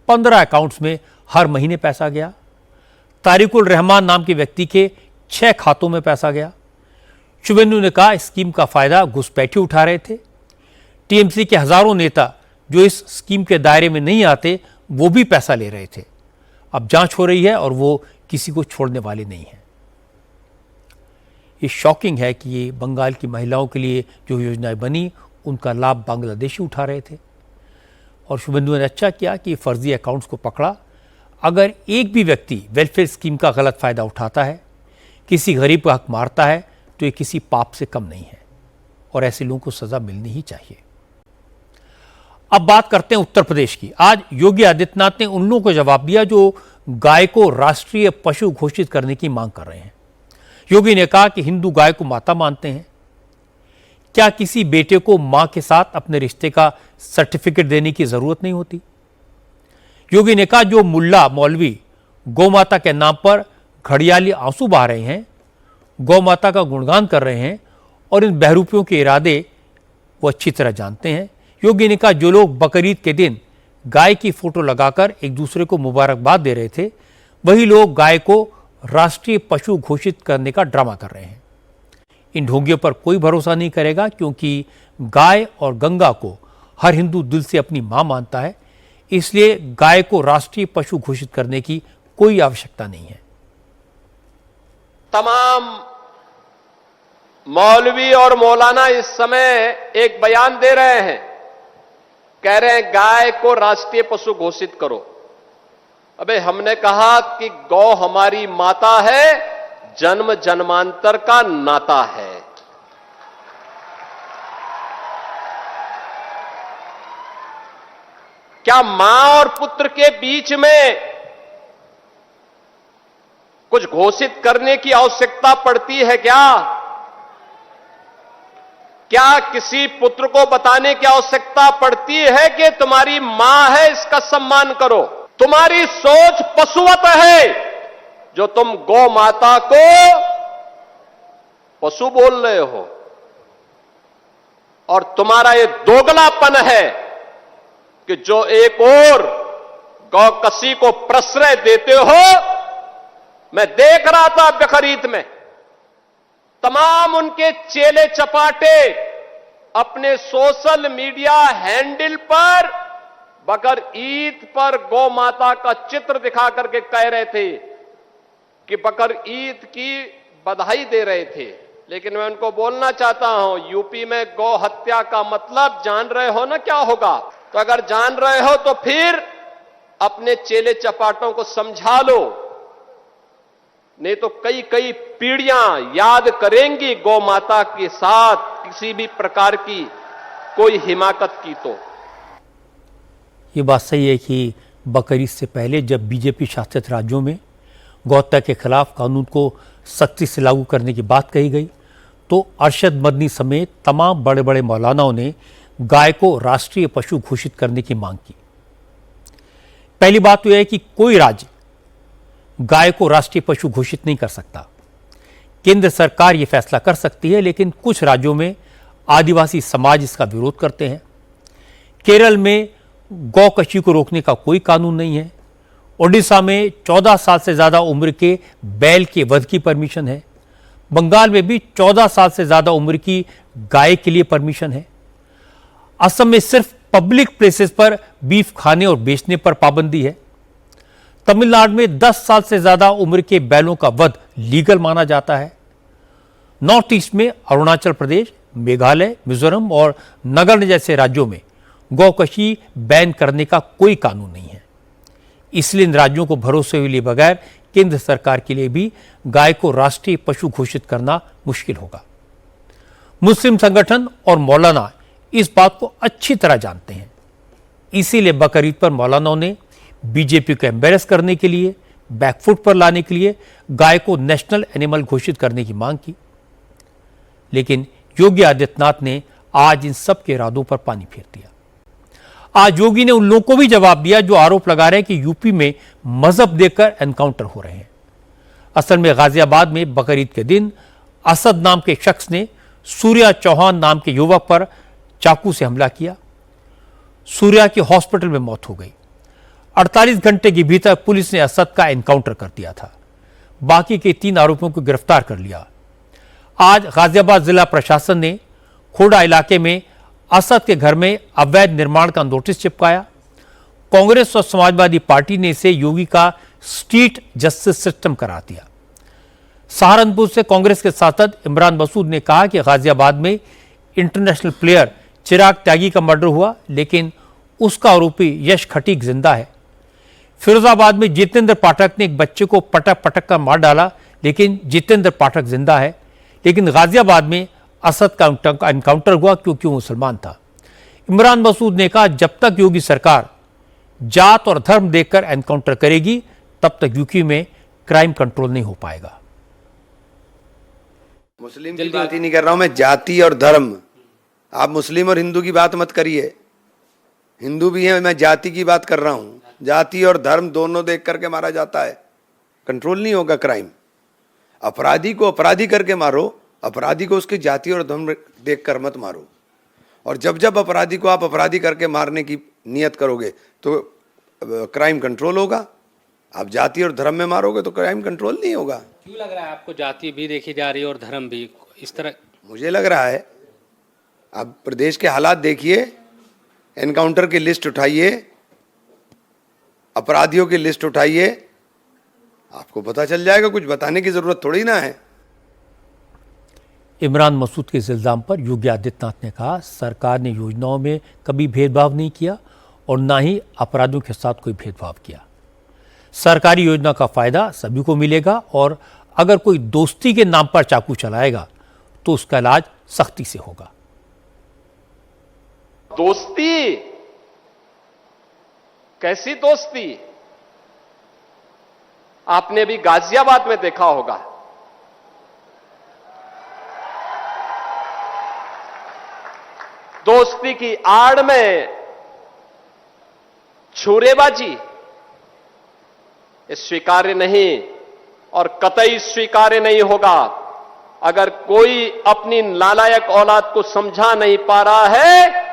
15 अकाउंट्स में हर महीने पैसा गया। तारिकुल रहमान नाम के व्यक्ति के 6 खातों में पैसा गया। शुभेंदु ने कहा इस स्कीम का फायदा घुसपैठी उठा रहे थे। टीएमसी के हजारों नेता जो इस स्कीम के दायरे में नहीं आते वो भी पैसा ले रहे थे। अब जांच हो रही है और वो किसी को छोड़ने वाले नहीं है। ये शॉकिंग है कि ये बंगाल की महिलाओं के लिए जो योजनाएं बनी उनका लाभ बांग्लादेशी उठा रहे थे। और शुभेंदु ने अच्छा किया कि फर्जी अकाउंट्स को पकड़ा। अगर एक भी व्यक्ति वेलफेयर स्कीम का गलत फायदा उठाता है, किसी गरीब का हक मारता है, तो ये किसी पाप से कम नहीं है और ऐसे लोगों को सजा मिलनी ही चाहिए। अब बात करते हैं उत्तर प्रदेश की। आज योगी आदित्यनाथ ने उन लोगों को जवाब दिया जो गाय को राष्ट्रीय पशु घोषित करने की मांग कर रहे हैं। योगी ने कहा कि हिंदू गाय को माता मानते हैं। क्या किसी बेटे को मां के साथ अपने रिश्ते का सर्टिफिकेट देने की जरूरत नहीं होती? योगी ने कहा जो मुल्ला मौलवी गौ माता के नाम पर घड़ियाली आंसू बहा रहे हैं, गौ माता का गुणगान कर रहे हैं और इन बहरूपियों के इरादे वो अच्छी तरह जानते हैं। योगी ने कहा जो लोग बकरीद के दिन गाय की फोटो लगाकर एक दूसरे को मुबारकबाद दे रहे थे, वही लोग गाय को राष्ट्रीय पशु घोषित करने का ड्रामा कर रहे हैं। इन ढोंगियों पर कोई भरोसा नहीं करेगा क्योंकि गाय और गंगा को हर हिंदू दिल से अपनी मां मानता है। इसलिए गाय को राष्ट्रीय पशु घोषित करने की कोई आवश्यकता नहीं है। तमाम मौलवी और मौलाना इस समय एक बयान दे रहे हैं, कह रहे हैं गाय को राष्ट्रीय पशु घोषित करो। अबे हमने कहा कि गौ हमारी माता है, जन्म जन्मांतर का नाता है। क्या मां और पुत्र के बीच में कुछ घोषित करने की आवश्यकता पड़ती है क्या? क्या किसी पुत्र को बताने की आवश्यकता पड़ती है कि तुम्हारी मां है, इसका सम्मान करो? तुम्हारी सोच पशुवत है जो तुम गौ माता को पशु बोल रहे हो, और तुम्हारा ये दोगलापन है कि जो एक और गौकसी को प्रश्रय देते हो। मैं देख रहा था बकरीद में तमाम उनके चेले चपाटे अपने सोशल मीडिया हैंडल पर बकर ईद पर गौ माता का चित्र दिखा करके कह रहे थे कि बकर ईद की बधाई दे रहे थे। लेकिन मैं उनको बोलना चाहता हूं, यूपी में गौ हत्या का मतलब जान रहे हो ना क्या होगा? तो अगर जान रहे हो तो फिर अपने चेले चपाटों को समझा लो, नहीं तो कई कई पीढ़ियां याद करेंगी गौ माता के साथ किसी भी प्रकार की कोई हिमाकत की। तो ये बात सही है कि बकरीद से पहले जब बीजेपी शासित राज्यों में गौहत्या के खिलाफ कानून को सख्ती से लागू करने की बात कही गई तो अरशद मदनी समेत तमाम बड़े बड़े मौलानाओं ने गाय को राष्ट्रीय पशु घोषित करने की मांग की। पहली बात तो यह है कि कोई राज्य गाय को राष्ट्रीय पशु घोषित नहीं कर सकता। केंद्र सरकार यह फैसला कर सकती है, लेकिन कुछ राज्यों में आदिवासी समाज इसका विरोध करते हैं। केरल में गौकशी को रोकने का कोई कानून नहीं है। ओडिशा में 14 साल से ज्यादा उम्र के बैल के वध की परमिशन है। बंगाल में भी 14 साल से ज्यादा उम्र की गाय के लिए परमिशन है। असम में सिर्फ पब्लिक प्लेसेस पर बीफ खाने और बेचने पर पाबंदी है। तमिलनाडु में 10 साल से ज्यादा उम्र के बैलों का वध लीगल माना जाता है। नॉर्थ ईस्ट में अरुणाचल प्रदेश, मेघालय, मिजोरम और नागालैंड जैसे राज्यों में गौकशी बैन करने का कोई कानून नहीं है। इसलिए इन राज्यों को भरोसे लिए बगैर केंद्र सरकार के लिए भी गाय को राष्ट्रीय पशु घोषित करना मुश्किल होगा। मुस्लिम संगठन और मौलाना इस बात को अच्छी तरह जानते हैं। इसीलिए बकरीद पर मौलानाओं ने बीजेपी को एम्बेरस करने के लिए, बैकफुट पर लाने के लिए गाय को नेशनल एनिमल घोषित करने की मांग की। लेकिन योगी आदित्यनाथ ने आज इन सब के इरादों पर पानी फेर दिया। आज योगी ने उन लोगों को भी जवाब दिया जो आरोप लगा रहे हैं कि यूपी में मजहब देकर एनकाउंटर हो रहे हैं। असल में गाजियाबाद में बकरीद के दिन असद नाम के शख्स ने सूर्या चौहान नाम के युवक पर चाकू से हमला किया। सूर्या की हॉस्पिटल में मौत हो गई। 48 घंटे के भीतर पुलिस ने असद का एनकाउंटर कर दिया था। बाकी के 3 आरोपियों को गिरफ्तार कर लिया। आज गाजियाबाद जिला प्रशासन ने खोड़ा इलाके में असद के घर में अवैध निर्माण का नोटिस चिपकाया। कांग्रेस और समाजवादी पार्टी ने इसे योगी का स्ट्रीट जस्टिस सिस्टम करार दिया। सहारनपुर से कांग्रेस के सांसद इमरान मसूद ने कहा कि गाजियाबाद में इंटरनेशनल प्लेयर चिराग त्यागी का मर्डर हुआ, लेकिन उसका आरोपी यश खटीक जिंदा है। फिरोजाबाद में जितेंद्र पाठक ने एक बच्चे को पटक पटक कर मार डाला, लेकिन जितेंद्र पाठक जिंदा है। लेकिन गाजियाबाद में असद का एनकाउंटर हुआ क्योंकि वो मुसलमान था। इमरान मसूद ने कहा जब तक योगी सरकार जात और धर्म देखकर एनकाउंटर करेगी तब तक यूपी में क्राइम कंट्रोल नहीं हो पाएगा। मुस्लिम की बात ही नहीं कर रहा हूं मैं, जाति और धर्म। आप मुस्लिम और हिंदू की बात मत करिए। हिंदू भी है, मैं जाति की बात कर रहा हूं। जाति और धर्म दोनों देख करके मारा जाता है, कंट्रोल नहीं होगा क्राइम। अपराधी को अपराधी करके मारो, अपराधी को उसकी जाति और धर्म देख कर मत मारो। और जब जब अपराधी को आप अपराधी करके मारने की नियत करोगे तो क्राइम कंट्रोल होगा। आप जाति और धर्म में मारोगे तो क्राइम कंट्रोल नहीं होगा। क्यों लग रहा है आपको जाति भी देखी जा रही है और धर्म भी इस तरह? मुझे लग रहा है, अब प्रदेश के हालात देखिए, एनकाउंटर की लिस्ट उठाइए, अपराधियों की लिस्ट उठाइए, आपको पता चल जाएगा। कुछ बताने की जरूरत थोड़ी ना है। इमरान मसूद के इस इल्जाम पर योगी आदित्यनाथ ने कहा सरकार ने योजनाओं में कभी भेदभाव नहीं किया और ना ही अपराधियों के साथ कोई भेदभाव किया। सरकारी योजना का फायदा सभी को मिलेगा और अगर कोई दोस्ती के नाम पर चाकू चलाएगा तो उसका इलाज सख्ती से होगा। दोस्ती? कैसी दोस्ती? आपने भी गाजियाबाद में देखा होगा। दोस्ती की आड़ में छुरेबाजी स्वीकार्य नहीं और कतई स्वीकार्य नहीं होगा। अगर कोई अपनी नालायक औलाद को समझा नहीं पा रहा है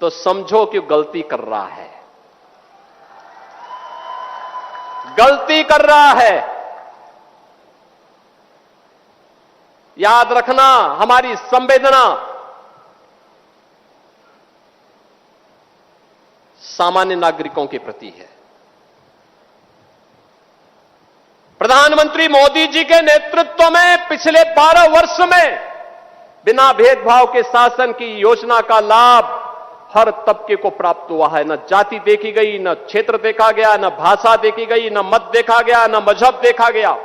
तो समझो कि गलती कर रहा है, गलती कर रहा है। याद रखना, हमारी संवेदना सामान्य नागरिकों के प्रति है। प्रधानमंत्री मोदी जी के नेतृत्व में पिछले 12 वर्ष में बिना भेदभाव के शासन की योजना का लाभ हर तबके को प्राप्त हुआ है। न जाति देखी गई, न क्षेत्र देखा गया, न भाषा देखी गई, न मत देखा गया, न मजहब देखा गया।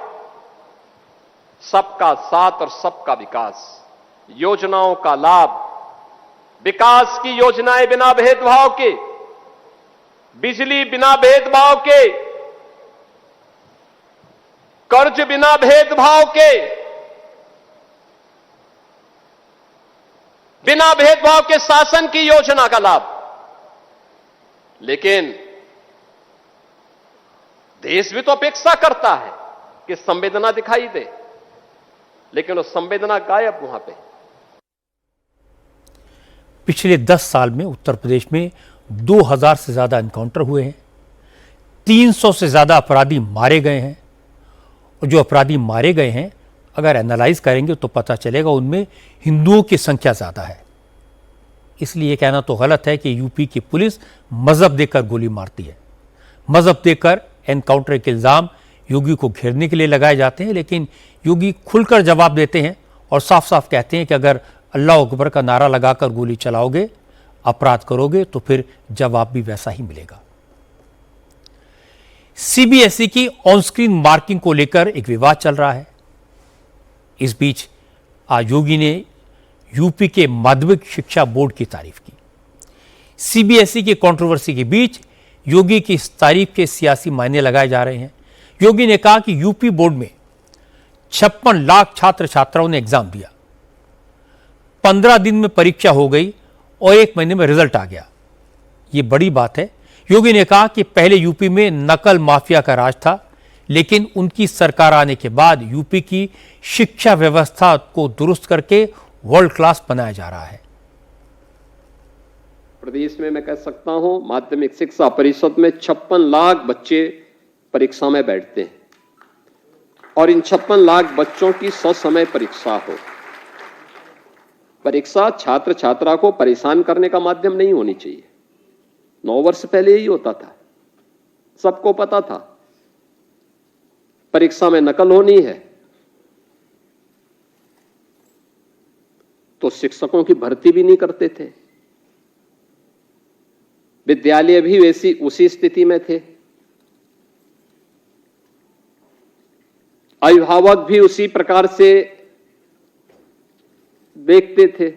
सबका साथ और सबका विकास, योजनाओं का लाभ, विकास की योजनाएं बिना भेदभाव के, बिजली बिना भेदभाव के, कर्ज बिना भेदभाव के, बिना भेदभाव के शासन की योजना का लाभ। लेकिन देश भी तो अपेक्षा करता है कि संवेदना दिखाई दे, लेकिन वो संवेदना गायब वहां पे। पिछले 10 साल में उत्तर प्रदेश में 2000 से ज्यादा एनकाउंटर हुए हैं, 300 से ज्यादा अपराधी मारे गए हैं। और जो अपराधी मारे गए हैं अगर एनालाइज करेंगे तो पता चलेगा उनमें हिंदुओं की संख्या ज़्यादा है। इसलिए कहना तो गलत है कि यूपी की पुलिस मजहब देकर गोली मारती है। मजहब देकर एनकाउंटर के इल्ज़ाम योगी को घेरने के लिए लगाए जाते हैं, लेकिन योगी खुलकर जवाब देते हैं और साफ साफ कहते हैं कि अगर अल्लाह अकबर का नारा लगाकर गोली चलाओगे, अपराध करोगे तो फिर जवाब भी वैसा ही मिलेगा। सीबीएसई की ऑन स्क्रीन मार्किंग को लेकर एक विवाद चल रहा है। इस बीच आज योगी ने यूपी के माध्यमिक शिक्षा बोर्ड की तारीफ की। सीबीएसई की कंट्रोवर्सी के बीच योगी की इस तारीफ के सियासी मायने लगाए जा रहे हैं। योगी ने कहा कि यूपी बोर्ड में 56 लाख छात्र छात्राओं ने एग्जाम दिया, 15 दिन में परीक्षा हो गई और 1 महीने में रिजल्ट आ गया। ये बड़ी बात है। योगी ने कहा कि पहले यूपी में नकल माफिया का राज था, लेकिन उनकी सरकार आने के बाद यूपी की शिक्षा व्यवस्था को दुरुस्त करके वर्ल्ड क्लास बनाया जा रहा है। प्रदेश में मैं कह सकता हूं माध्यमिक शिक्षा परिषद में 56 लाख बच्चे परीक्षा में बैठते हैं और इन 56 लाख बच्चों की ससमय परीक्षा हो। परीक्षा छात्र छात्रा को परेशान करने का माध्यम नहीं होनी चाहिए। 9 वर्ष पहले यही होता था, सबको पता था परीक्षा में नकल होनी है तो शिक्षकों की भर्ती भी नहीं करते थे। विद्यालय भी वैसी उसी स्थिति में थे, अभिभावक भी उसी प्रकार से देखते थे,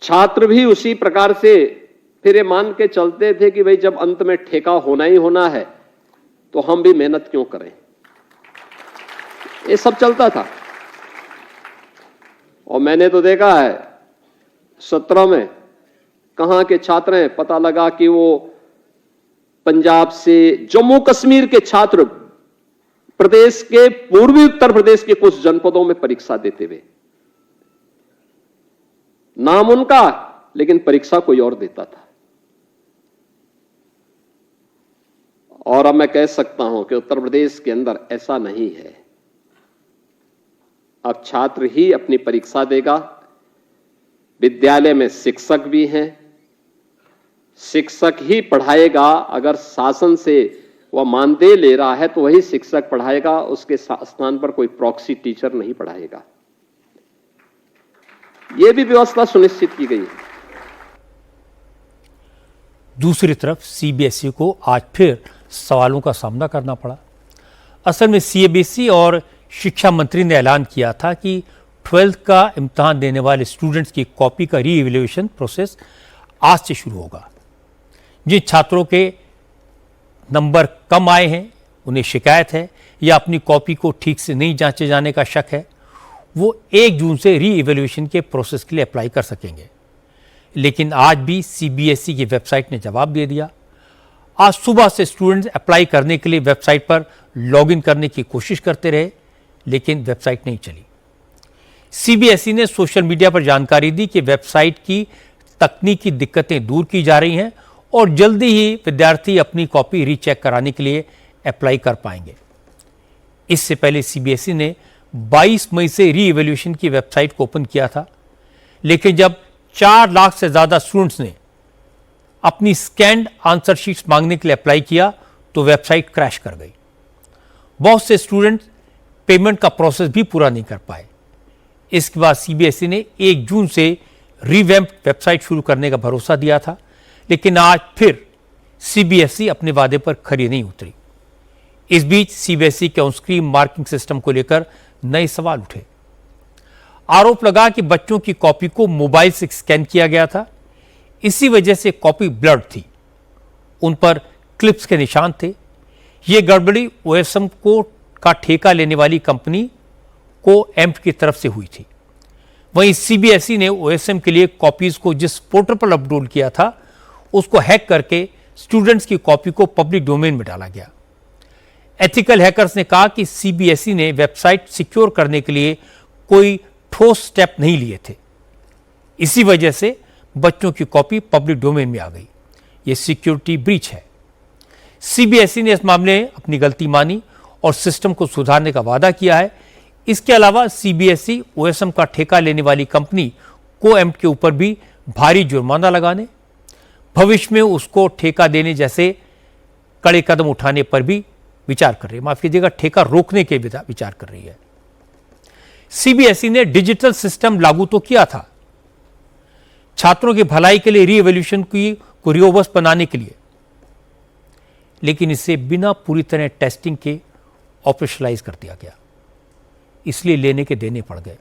छात्र भी उसी प्रकार से फिर ये मान के चलते थे कि भाई जब अंत में ठेका होना ही होना है तो हम भी मेहनत क्यों करें। ये सब चलता था और मैंने तो देखा है 17 में कहां के छात्र हैं, पता लगा कि वो पंजाब से जम्मू कश्मीर के छात्र प्रदेश के पूर्वी उत्तर प्रदेश के कुछ जनपदों में परीक्षा देते हुए, नाम उनका लेकिन परीक्षा कोई और देता था। और अब मैं कह सकता हूं कि उत्तर प्रदेश के अंदर ऐसा नहीं है। अब छात्र ही अपनी परीक्षा देगा। विद्यालय में शिक्षक भी हैं, शिक्षक ही पढ़ाएगा। अगर शासन से वह मानदेय ले रहा है तो वही शिक्षक पढ़ाएगा, उसके स्थान पर कोई प्रॉक्सी टीचर नहीं पढ़ाएगा। यह भी व्यवस्था सुनिश्चित की गई है। दूसरी तरफ सीबीएसई को आज फिर सवालों का सामना करना पड़ा। असल में सीबीएसई और शिक्षा मंत्री ने ऐलान किया था कि 12th का इम्तिहान देने वाले स्टूडेंट्स की कॉपी का री-इवैल्यूएशन प्रोसेस आज से शुरू होगा। जिन छात्रों के नंबर कम आए हैं, उन्हें शिकायत है या अपनी कॉपी को ठीक से नहीं जांचे जाने का शक है, वो 1 जून से री-इवैल्यूएशन के प्रोसेस के लिए अप्लाई कर सकेंगे। लेकिन आज भी सीबीएसई की वेबसाइट ने जवाब दे दिया। आज सुबह से स्टूडेंट्स अप्लाई करने के लिए वेबसाइट पर लॉगिन करने की कोशिश करते रहे, लेकिन वेबसाइट नहीं चली। सीबीएसई ने सोशल मीडिया पर जानकारी दी कि वेबसाइट की तकनीकी दिक्कतें दूर की जा रही हैं और जल्दी ही विद्यार्थी अपनी कॉपी रीचेक कराने के लिए अप्लाई कर पाएंगे। इससे पहले सीबीएसई ने 22 मई से री-इवैल्यूएशन की वेबसाइट को ओपन किया था, लेकिन जब 4 लाख से ज्यादा स्टूडेंट्स ने अपनी स्कैन्ड आंसर शीट्स मांगने के लिए अप्लाई किया तो वेबसाइट क्रैश कर गई। बहुत से स्टूडेंट पेमेंट का प्रोसेस भी पूरा नहीं कर पाए। इसके बाद सीबीएसई ने 1 जून से रीवैम्प वेबसाइट शुरू करने का भरोसा दिया था, लेकिन आज फिर सीबीएसई अपने वादे पर खरी नहीं उतरी। इस बीच सीबीएसई के ऑन-स्क्रीन मार्किंग सिस्टम को लेकर नए सवाल उठे। आरोप लगा कि बच्चों की कॉपी को मोबाइल से स्कैन किया गया था, इसी वजह से कॉपी ब्लर्ड थी, उन पर क्लिप्स के निशान थे। ये गड़बड़ी ओएसएम का ठेका लेने वाली कंपनी को एम्प की तरफ से हुई थी। वहीं सीबीएसई ने ओएसएम के लिए कॉपीज को जिस पोर्टल पर अपलोड किया था उसको हैक करके स्टूडेंट्स की कॉपी को पब्लिक डोमेन में डाला गया। एथिकल हैकर्स ने कहा कि सीबीएसई ने वेबसाइट सिक्योर करने के लिए कोई ठोस स्टेप नहीं लिए थे, इसी वजह से बच्चों की कॉपी पब्लिक डोमेन में आ गई। यह सिक्योरिटी ब्रीच है। सीबीएसई ने इस मामले में अपनी गलती मानी और सिस्टम को सुधारने का वादा किया है। इसके अलावा सीबीएसई ओएसएम का ठेका लेने वाली कंपनी कोएम्प्ट के ऊपर भी भारी जुर्माना लगाने, भविष्य में उसको ठेका देने जैसे कड़े कदम उठाने पर भी विचार कर रही है। माफ कीजिएगा, ठेका रोकने के विचार कर रही है। सीबीएसई ने डिजिटल सिस्टम लागू तो किया था, छात्रों की भलाई के लिए री-इवैल्यूएशन को रिओवर्स बनाने के लिए, लेकिन इसे बिना पूरी तरह टेस्टिंग के ऑपरेशनलाइज कर दिया गया, इसलिए लेने के देने पड़ गए।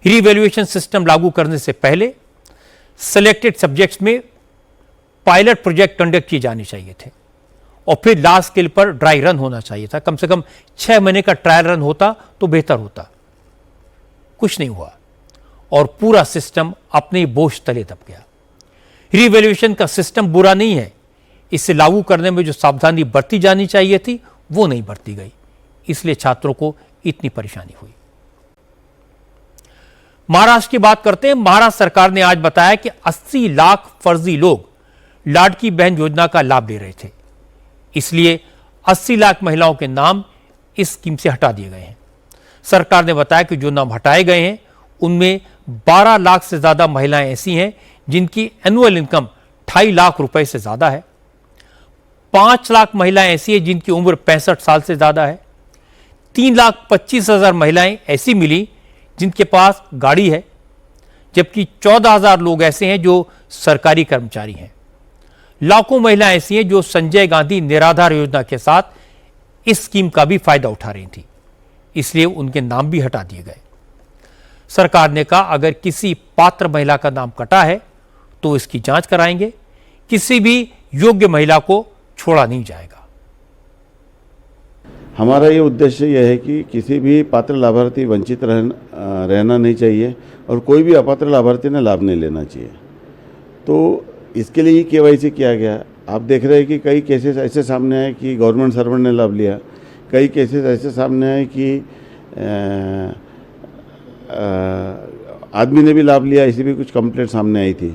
रीवैल्यूएशन सिस्टम लागू करने से पहले सिलेक्टेड सब्जेक्ट्स में पायलट प्रोजेक्ट कंडक्ट किए जाने चाहिए थे और फिर लार्ज स्केल पर ड्राई रन होना चाहिए था। कम से कम 6 महीने का ट्रायल रन होता तो बेहतर होता। कुछ नहीं हुआ और पूरा सिस्टम अपने बोझ तले दब गया। रीवैल्यूएशन का सिस्टम बुरा नहीं है, इसे लागू करने में जो सावधानी बरती जानी चाहिए थी वो नहीं बरती गई, इसलिए छात्रों को इतनी परेशानी हुई। महाराष्ट्र की बात करते हैं। महाराष्ट्र सरकार ने आज बताया कि 80 लाख फर्जी लोग लाडकी बहन योजना का लाभ ले रहे थे, इसलिए 80 लाख महिलाओं के नाम इस स्कीम से हटा दिए गए हैं। सरकार ने बताया कि जो नाम हटाए गए हैं उनमें 12 लाख से ज्यादा महिलाएं ऐसी हैं जिनकी एनुअल इनकम 2.5 लाख रुपए से ज्यादा है। 5 लाख महिलाएं ऐसी हैं जिनकी उम्र 65 साल से ज्यादा है। 3,25,000 महिलाएं ऐसी मिली जिनके पास गाड़ी है, जबकि 14,000 लोग ऐसे हैं जो सरकारी कर्मचारी हैं। लाखों महिलाएं ऐसी हैं जो संजय गांधी निराधार योजना के साथ इस स्कीम का भी फायदा उठा रही थी, इसलिए उनके नाम भी हटा दिए गए। सरकार ने कहा अगर किसी पात्र महिला का नाम कटा है तो इसकी जांच कराएंगे, किसी भी योग्य महिला को छोड़ा नहीं जाएगा। हमारा ये उद्देश्य यह है कि किसी भी पात्र लाभार्थी वंचित रहना नहीं चाहिए और कोई भी अपात्र लाभार्थी ने लाभ नहीं लेना चाहिए। तो इसके लिए ही केवाईसी किया गया। आप देख रहे हैं कि कई केसेस ऐसे सामने आए कि गवर्नमेंट सर्वेंट ने लाभ लिया, कई केसेस ऐसे सामने आए कि आदमी ने भी लाभ लिया, ऐसी भी कुछ कंप्लेंट सामने आई थी।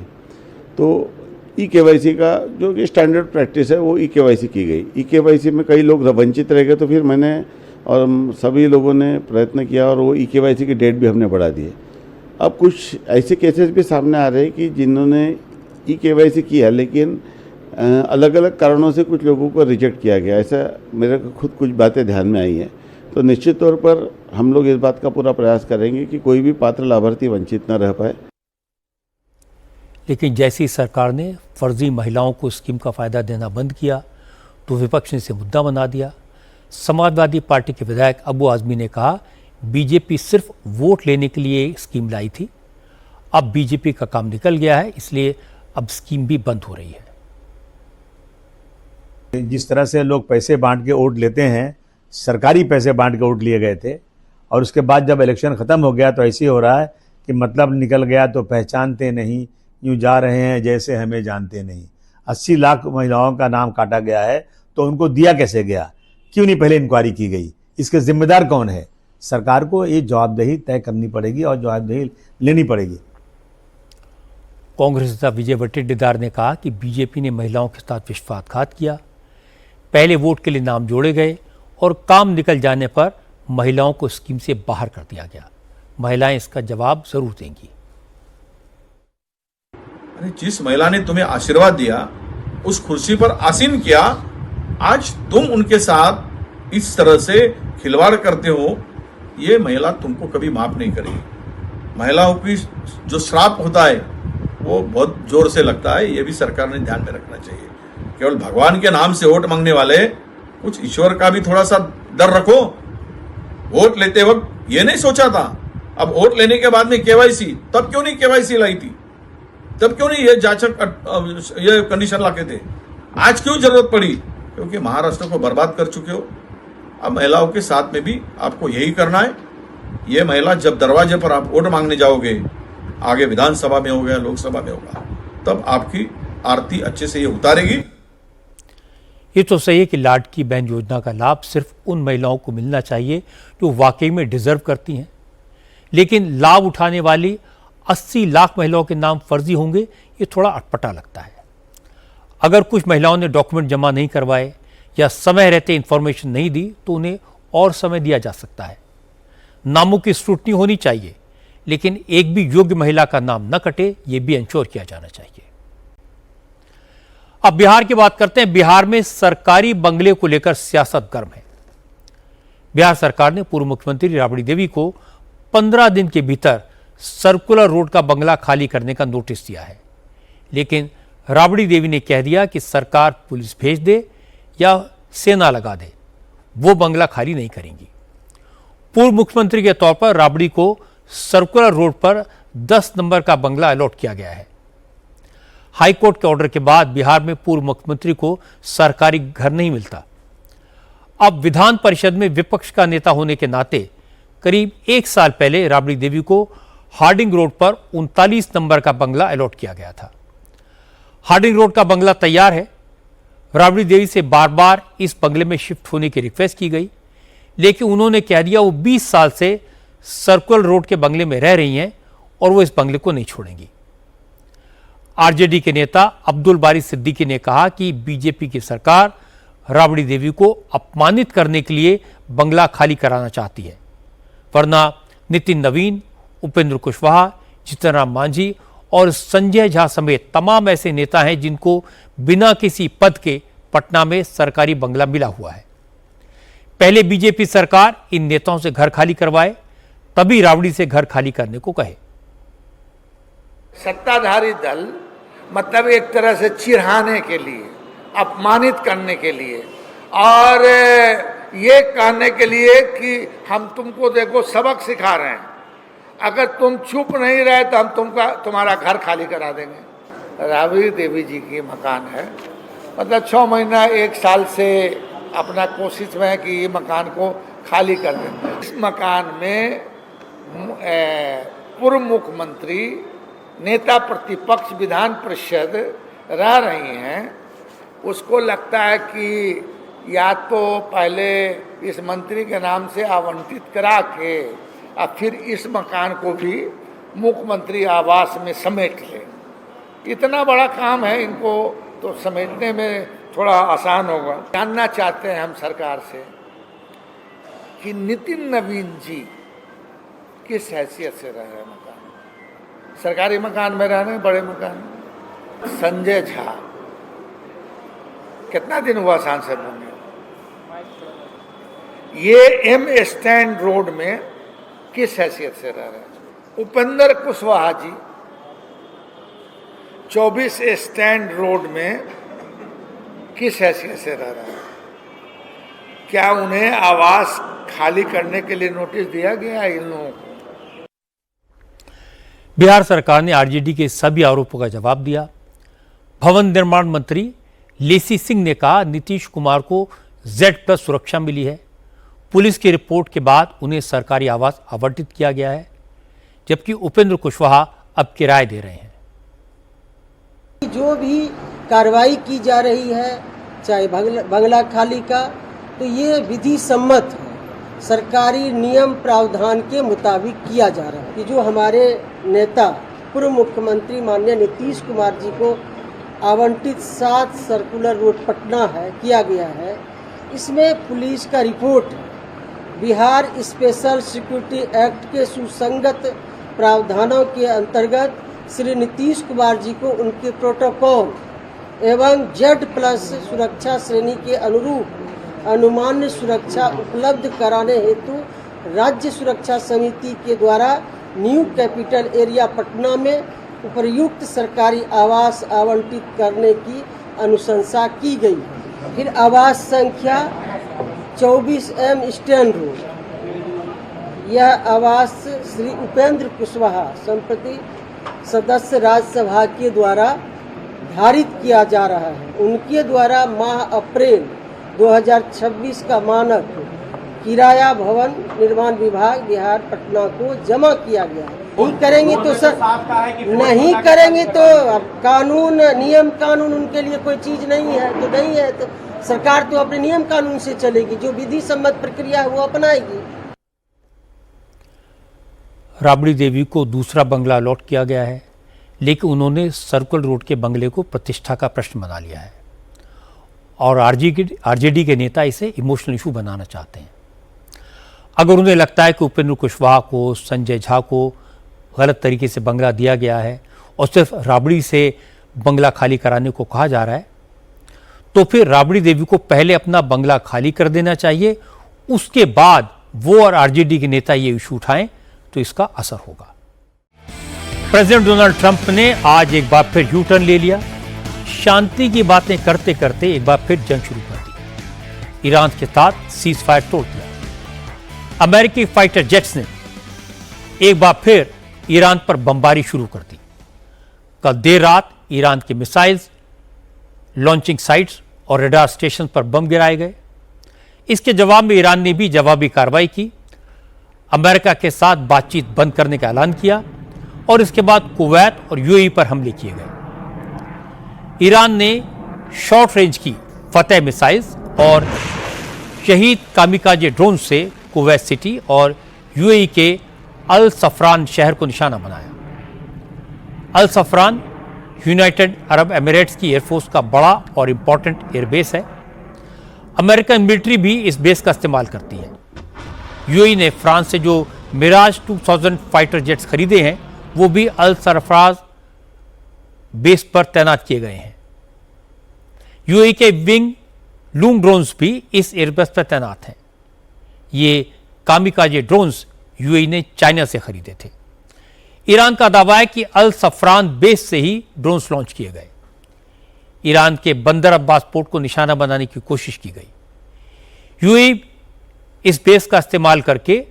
तो ई केवाईसी का जो कि स्टैंडर्ड प्रैक्टिस है वो ई केवाईसी की गई। ई केवाईसी में कई लोग वंचित रह गए, तो फिर मैंने और सभी लोगों ने प्रयत्न किया और वो ई केवाईसी की डेट भी हमने बढ़ा दी है। अब कुछ ऐसे केसेस भी सामने आ रहे हैं कि जिन्होंने ई केवाईसी किया लेकिन अलग अलग कारणों से कुछ लोगों को रिजेक्ट किया गया। ऐसा मेरे को खुद कुछ बातें ध्यान में आई हैं। तो निश्चित तौर पर हम लोग इस बात का पूरा प्रयास करेंगे कि कोई भी पात्र लाभार्थी वंचित न रह पाए। लेकिन जैसी सरकार ने फर्जी महिलाओं को स्कीम का फायदा देना बंद किया तो विपक्ष ने इसे मुद्दा बना दिया। समाजवादी पार्टी के विधायक अबू आजमी ने कहा बीजेपी सिर्फ वोट लेने के लिए स्कीम लाई थी, अब बीजेपी का काम निकल गया है, इसलिए अब स्कीम भी बंद हो रही है। जिस तरह से लोग पैसे बांट के वोट लेते हैं, सरकारी पैसे बांट के वोट लिए गए थे और उसके बाद जब इलेक्शन ख़त्म हो गया तो ऐसे ही हो रहा है कि मतलब निकल गया तो पहचानते नहीं, यूँ जा रहे हैं जैसे हमें जानते नहीं। 80 लाख महिलाओं का नाम काटा गया है तो उनको दिया कैसे गया, क्यों नहीं पहले इंक्वायरी की गई, इसके जिम्मेदार कौन है? सरकार को ये जवाबदेही तय करनी पड़ेगी और जवाबदेही लेनी पड़ेगी। कांग्रेस नेता विजय वडेट्टीवार ने कहा कि बीजेपी ने महिलाओं के साथ विश्वासघात किया, पहले वोट के लिए नाम जोड़े गए और काम निकल जाने पर महिलाओं को स्कीम से बाहर कर दिया गया। महिलाएं इसका जवाब जरूर देंगी। जिस महिला ने तुम्हें आशीर्वाद दिया, उस कुर्सी पर आसीन किया, आज तुम उनके साथ इस तरह से खिलवाड़ करते हो, ये महिला तुमको कभी माफ नहीं करेगी। महिलाओं की जो श्राप होता है वो बहुत जोर से लगता है, ये भी सरकार ने ध्यान में रखना चाहिए। केवल भगवान के नाम से वोट मांगने वाले, कुछ ईश्वर का भी थोड़ा सा डर रखो। वोट लेते वक्त ये नहीं सोचा था, अब वोट लेने के बाद में केवाईसी, तब क्यों नहीं केवाईसी लाई थी, तब क्यों नहीं ये जांचक ये कंडीशन लाके थे, आज क्यों जरूरत पड़ी? क्योंकि महाराष्ट्र को बर्बाद कर चुके हो। अब महिलाओं के साथ में भी आपको यही करना है। ये महिला जब दरवाजे पर आप वोट मांगने जाओगे, आगे विधानसभा में होगा, लोकसभा में होगा, तब आपकी आरती अच्छे से ये उतारेगी। ये तो सही है कि लाडकी बहन योजना का लाभ सिर्फ उन महिलाओं को मिलना चाहिए जो वाकई में डिजर्व करती हैं, लेकिन लाभ उठाने वाली 80 लाख महिलाओं के नाम फर्जी होंगे, ये थोड़ा अटपटा लगता है। अगर कुछ महिलाओं ने डॉक्यूमेंट जमा नहीं करवाए या समय रहते इंफॉर्मेशन नहीं दी तो उन्हें और समय दिया जा सकता है। नामों की स्क्रूटनी होनी चाहिए, लेकिन एक भी योग्य महिला का नाम न कटे, ये भी इंश्योर किया जाना चाहिए। अब बिहार की बात करते हैं। बिहार में सरकारी बंगले को लेकर सियासत गर्म है। बिहार सरकार ने पूर्व मुख्यमंत्री राबड़ी देवी को 15 दिन के भीतर सर्कुलर रोड का बंगला खाली करने का नोटिस दिया है, लेकिन राबड़ी देवी ने कह दिया कि सरकार पुलिस भेज दे या सेना लगा दे, वो बंगला खाली नहीं करेंगी। पूर्व मुख्यमंत्री के तौर पर राबड़ी को सर्कुलर रोड पर 10 नंबर का बंगला अलॉट किया गया है। हाईकोर्ट के ऑर्डर के बाद बिहार में पूर्व मुख्यमंत्री को सरकारी घर नहीं मिलता। अब विधान परिषद में विपक्ष का नेता होने के नाते करीब 1 साल पहले राबड़ी देवी को हार्डिंग रोड पर 39 नंबर का बंगला अलॉट किया गया था। हार्डिंग रोड का बंगला तैयार है। राबड़ी देवी से बार बार इस बंगले में शिफ्ट होने की रिक्वेस्ट की गई, लेकिन उन्होंने कह दिया वो 20 साल से सर्कुलर रोड के बंगले में रह रही हैं और वो इस बंगले को नहीं छोड़ेंगी। आरजेडी के नेता अब्दुल बारी सिद्दीकी ने कहा कि बीजेपी की सरकार राबड़ी देवी को अपमानित करने के लिए बंगला खाली कराना चाहती है, वरना नितिन नवीन, उपेंद्र कुशवाहा, जीतन राम मांझी और संजय झा समेत तमाम ऐसे नेता हैं जिनको बिना किसी पद के पटना में सरकारी बंगला मिला हुआ है। पहले बीजेपी सरकार इन नेताओं से घर खाली करवाए, तभी राबड़ी से घर खाली करने को कहे। सत्ताधारी दल मतलब एक तरह से चिढ़ाने के लिए, अपमानित करने के लिए और ये कहने के लिए कि हम तुमको देखो सबक सिखा रहे हैं, अगर तुम चुप नहीं रहे तो हम तुम्हारा घर खाली करा देंगे। राबड़ी देवी जी की मकान है, मतलब 6 महीना 1 साल से अपना कोशिश में है कि ये मकान को खाली कर दें। इस मकान में पूर्व मुख्यमंत्री, नेता प्रतिपक्ष विधान परिषद रह रही हैं। उसको लगता है कि या तो पहले इस मंत्री के नाम से आवंटित करा के और फिर इस मकान को भी मुख्यमंत्री आवास में समेट ले। इतना बड़ा काम है, इनको तो समेटने में थोड़ा आसान होगा। जानना चाहते हैं हम सरकार से कि नितिन नवीन जी किस हैसियत से रह रहे मकान, सरकारी मकान में रह रहे हैं, बड़े मकान। संजय झा कितना दिन हुआ सांसद बने, ये एम स्टैंड रोड में किस हैसियत से रह रहे हैं। उपेंद्र कुशवाहा जी 24 स्टैंड रोड में किस हैसियत से रह रहे हैं। क्या उन्हें आवास खाली करने के लिए नोटिस दिया गया इन लोगों को? बिहार सरकार ने आरजेडी के सभी आरोपों का जवाब दिया। भवन निर्माण मंत्री लेसी सिंह ने कहा नीतीश कुमार को Z+ सुरक्षा मिली है। पुलिस की रिपोर्ट के बाद उन्हें सरकारी आवास आवंटित किया गया है, जबकि उपेंद्र कुशवाहा अब किराए दे रहे हैं। जो भी कार्रवाई की जा रही है, चाहे बंगला खाली का, तो ये विधि सम्मत है, सरकारी नियम प्रावधान के मुताबिक किया जा रहा है। कि जो हमारे नेता पूर्व मुख्यमंत्री माननीय नीतीश कुमार जी को आवंटित 7 सर्कुलर रोड पटना है किया गया है, इसमें पुलिस का report Bihar special security act के सुसंगत प्रावधानों के अंतर्गत श्री नीतीश कुमार जी को उनके प्रोटोकॉल एवं Z+ सुरक्षा श्रेणी के अनुरूप अनुमान्य सुरक्षा उपलब्ध कराने हेतु राज्य सुरक्षा समिति के द्वारा न्यू कैपिटल एरिया पटना में उपयुक्त सरकारी आवास आवंटित करने की अनुशंसा की गई। फिर आवास संख्या 24M स्टैंड रोड, यह आवास श्री उपेंद्र कुशवाहा संप्रति सदस्य राज्यसभा के द्वारा धारित किया जा रहा है। उनके द्वारा माह अप्रैल 2026 का मानक किराया भवन निर्माण विभाग बिहार पटना को जमा किया गया है। नहीं करेंगे तो सर, नहीं करेंगे तो अब कानून, नियम कानून उनके लिए कोई चीज नहीं है, तो नहीं है तो सरकार तो अपने नियम कानून से चलेगी, जो विधि सम्मत प्रक्रिया है वो अपनाएगी। राबड़ी देवी को दूसरा बंगला अलॉट किया गया है, लेकिन उन्होंने सर्कुलर रोड के बंगले को प्रतिष्ठा का प्रश्न बना लिया है और आरजेडी के नेता इसे इमोशनल इशू बनाना चाहते हैं। अगर उन्हें लगता है कि उपेंद्र कुशवाहा को, संजय झा को गलत तरीके से बंगला दिया गया है और सिर्फ राबड़ी से बंगला खाली कराने को कहा जा रहा है, तो फिर राबड़ी देवी को पहले अपना बंगला खाली कर देना चाहिए, उसके बाद वो और आरजेडी के नेता ये इशू उठाएं तो इसका असर होगा। प्रेसिडेंट डोनाल्ड ट्रंप ने आज एक बार फिर यू टर्न ले लिया। शांति की बातें करते करते एक बार फिर जंग शुरू कर दी। ईरान के साथ सीज फायर तोड़ दिया। अमेरिकी फाइटर जेट्स ने एक बार फिर ईरान पर बमबारी शुरू कर दी। कल देर रात ईरान के मिसाइल्स, लॉन्चिंग साइट्स और रडार स्टेशन पर बम गिराए गए। इसके जवाब में ईरान ने भी जवाबी कार्रवाई की, अमेरिका के साथ बातचीत बंद करने का ऐलान किया और इसके बाद कुवैत और यूएई पर हमले किए गए। ईरान ने शॉर्ट रेंज की फतेह मिसाइल्स और शहीद कामिकाजे ड्रोन से कुवैत सिटी और यूएई के अल सफरान शहर को निशाना बनाया। अल सफरान यूनाइटेड अरब एमिरेट्स की एयरफोर्स का बड़ा और इंपॉर्टेंट एयरबेस है। अमेरिकन मिलिट्री भी इस बेस का इस्तेमाल करती है। यूएई ने फ्रांस से जो मिराज 2000 फाइटर जेट्स खरीदे हैं वो भी अल सरफराज बेस पर तैनात किए गए हैं। यूएई के विंग लूंग ड्रोन्स भी इस एयरबेस पर तैनात हैं। ये कामिकाजे ड्रोन्स यूएई ने चाइना से खरीदे थे। ईरान का दावा है कि अल सफरान बेस से ही ड्रोन्स लॉन्च किए गए। ईरान के बंदर अब्बास पोर्ट को निशाना बनाने की कोशिश की गई। यूएई इस बेस का इस्तेमाल करके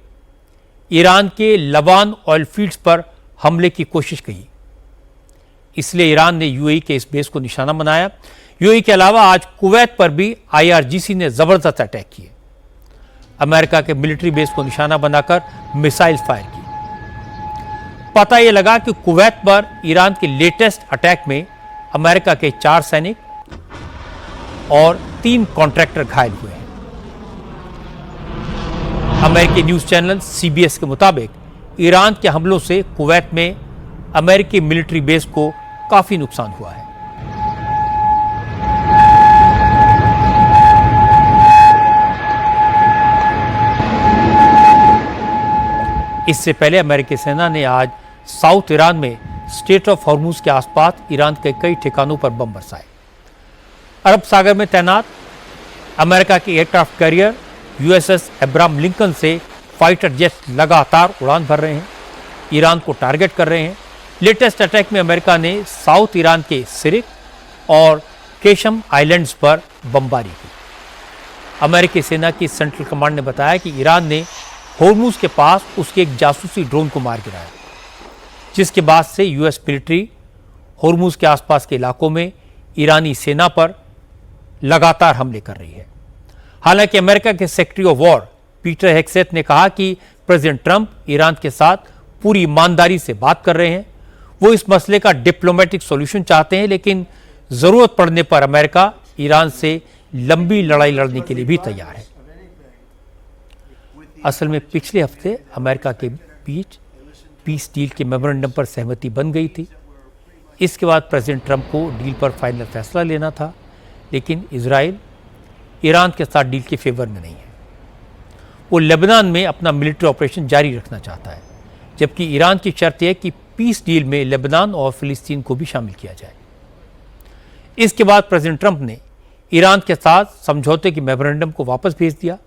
ईरान के लबान ऑयल फील्ड्स पर हमले की कोशिश की। इसलिए ईरान ने यूएई के इस बेस को निशाना बनाया। यूएई के अलावा आज कुवैत पर भी आईआरजीसी ने जबरदस्त अटैक किए। अमेरिका के मिलिट्री बेस को निशाना बनाकर मिसाइल फायर की। पता यह लगा कि कुवैत पर ईरान के लेटेस्ट अटैक में अमेरिका के 4 सैनिक और 3 कॉन्ट्रैक्टर घायल हुए हैं। अमेरिकी न्यूज चैनल सीबीएस के मुताबिक ईरान के हमलों से कुवैत में अमेरिकी मिलिट्री बेस को काफी नुकसान हुआ है। इससे पहले अमेरिकी सेना ने आज साउथ ईरान में स्टेट ऑफ हॉर्मुज के आसपास ईरान के कई ठिकानों पर बम बरसाए। अरब सागर में तैनात अमेरिका के aircraft carrier USS Abraham Lincoln से फाइटर जेट्स लगातार उड़ान भर रहे हैं, ईरान को टारगेट कर रहे हैं। लेटेस्ट अटैक में अमेरिका ने साउथ ईरान के सिरिक और केशम आइलैंड्स पर बमबारी की। अमेरिकी सेना की सेंट्रल कमांड ने बताया कि ईरान ने हॉर्मुज के पास उसके एक जासूसी ड्रोन को मार गिराया, जिसके बाद से यूएस मिलिट्री हॉर्मुज के आसपास के इलाकों में ईरानी सेना पर लगातार हमले कर रही है। हालांकि अमेरिका के secretary of war Peter Hegseth ने कहा कि प्रेसिडेंट ट्रंप ईरान के साथ पूरी ईमानदारी से बात कर रहे हैं। वो इस मसले का डिप्लोमेटिक सॉल्यूशन चाहते हैं, लेकिन जरूरत पड़ने पर अमेरिका ईरान से लंबी लड़ाई लड़ने के लिए भी तैयार है। असल में पिछले हफ्ते अमेरिका के बीच पीस डील के मेमोरेंडम पर सहमति बन गई थी। इसके बाद प्रेसिडेंट ट्रंप को डील पर फाइनल फैसला लेना था, लेकिन इजराइल ईरान के साथ डील के फेवर में नहीं है। वो लेबनान में अपना मिलिट्री ऑपरेशन जारी रखना चाहता है, जबकि ईरान की शर्त है कि पीस डील में लेबनान और फिलिस्तीन को भी शामिल किया जाए। इसके बाद प्रेसिडेंट ट्रंप ने ईरान के साथ समझौते के मेमोरेंडम को वापस भेज दिया।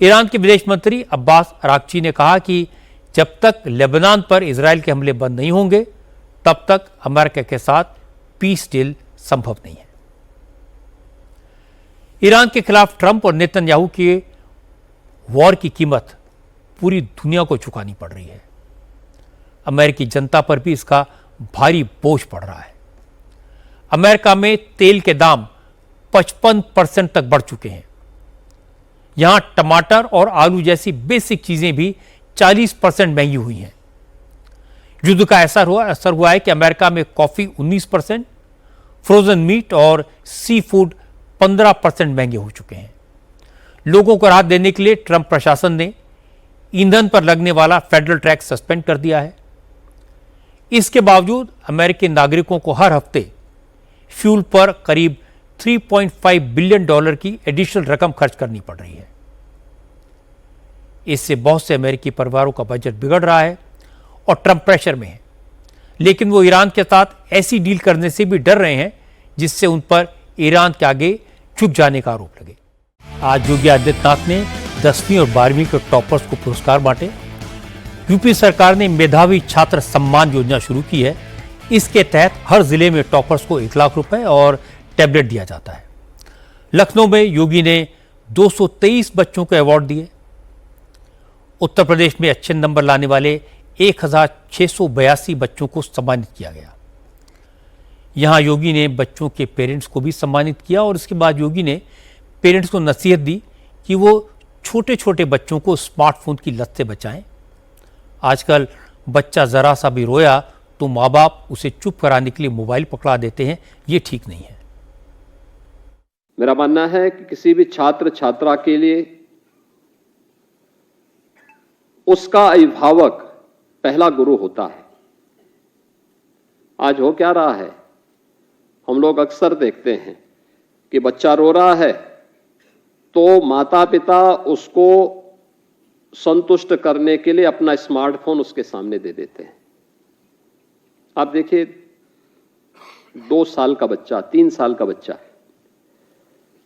ईरान के विदेश मंत्री अब्बास अराक्ची ने कहा कि जब तक लेबनान पर इजराइल के हमले बंद नहीं होंगे, तब तक अमेरिका के साथ पीस डील संभव नहीं है। ईरान के खिलाफ ट्रंप और नेतन्याहू के वॉर की कीमत पूरी दुनिया को चुकानी पड़ रही है। अमेरिकी जनता पर भी इसका भारी बोझ पड़ रहा है। अमेरिका में तेल के दाम 55% तक बढ़ चुके हैं। यहां टमाटर और आलू जैसी बेसिक चीजें भी 40% महंगी हुई हैं। युद्ध का असर हुआ है कि अमेरिका में कॉफी 19%, फ्रोजन मीट और सी फूड 15% महंगे हो चुके हैं। लोगों को राहत देने के लिए ट्रंप प्रशासन ने ईंधन पर लगने वाला फेडरल टैक्स सस्पेंड कर दिया है। इसके बावजूद अमेरिकी नागरिकों को हर हफ्ते फ्यूल पर करीब $3.5 बिलियन की एडिशनल रकम खर्च करनी पड़ रही है। इससे बहुत से अमेरिकी परिवारों का बजट बिगड़ रहा है और ट्रंप प्रेशर में है, लेकिन वो ईरान के साथ ऐसी डील करने से भी डर रहे हैं जिससे उन पर ईरान के आगे झुक जाने का आरोप लगे। आज योगी आदित्यनाथ ने 10वीं और 12वीं के टॉपर्स को पुरस्कार बांटे। यूपी सरकार ने मेधावी छात्र सम्मान योजना शुरू की है। इसके तहत हर जिले में टॉपर्स को 1 लाख रुपए और टैबलेट दिया जाता है। लखनऊ में योगी ने 223 बच्चों को अवार्ड दिए। उत्तर प्रदेश में अच्छे नंबर लाने वाले 1682 बच्चों को सम्मानित किया गया। यहां योगी ने बच्चों के पेरेंट्स को भी सम्मानित किया और इसके बाद योगी ने पेरेंट्स को नसीहत दी कि वो छोटे छोटे बच्चों को स्मार्टफोन की लत से बचाएं। आजकल बच्चा जरा सा भी रोया तो माँ बाप उसे चुप कराने के लिए मोबाइल पकड़ा देते हैं, ये ठीक नहीं है। मेरा मानना है कि किसी भी छात्र छात्रा के लिए उसका अभिभावक पहला गुरु होता है। आज हो क्या रहा है, हम लोग अक्सर देखते हैं कि बच्चा रो रहा है तो माता पिता उसको संतुष्ट करने के लिए अपना स्मार्टफोन उसके सामने दे देते हैं। आप देखिए 2 साल का बच्चा, 3 साल का बच्चा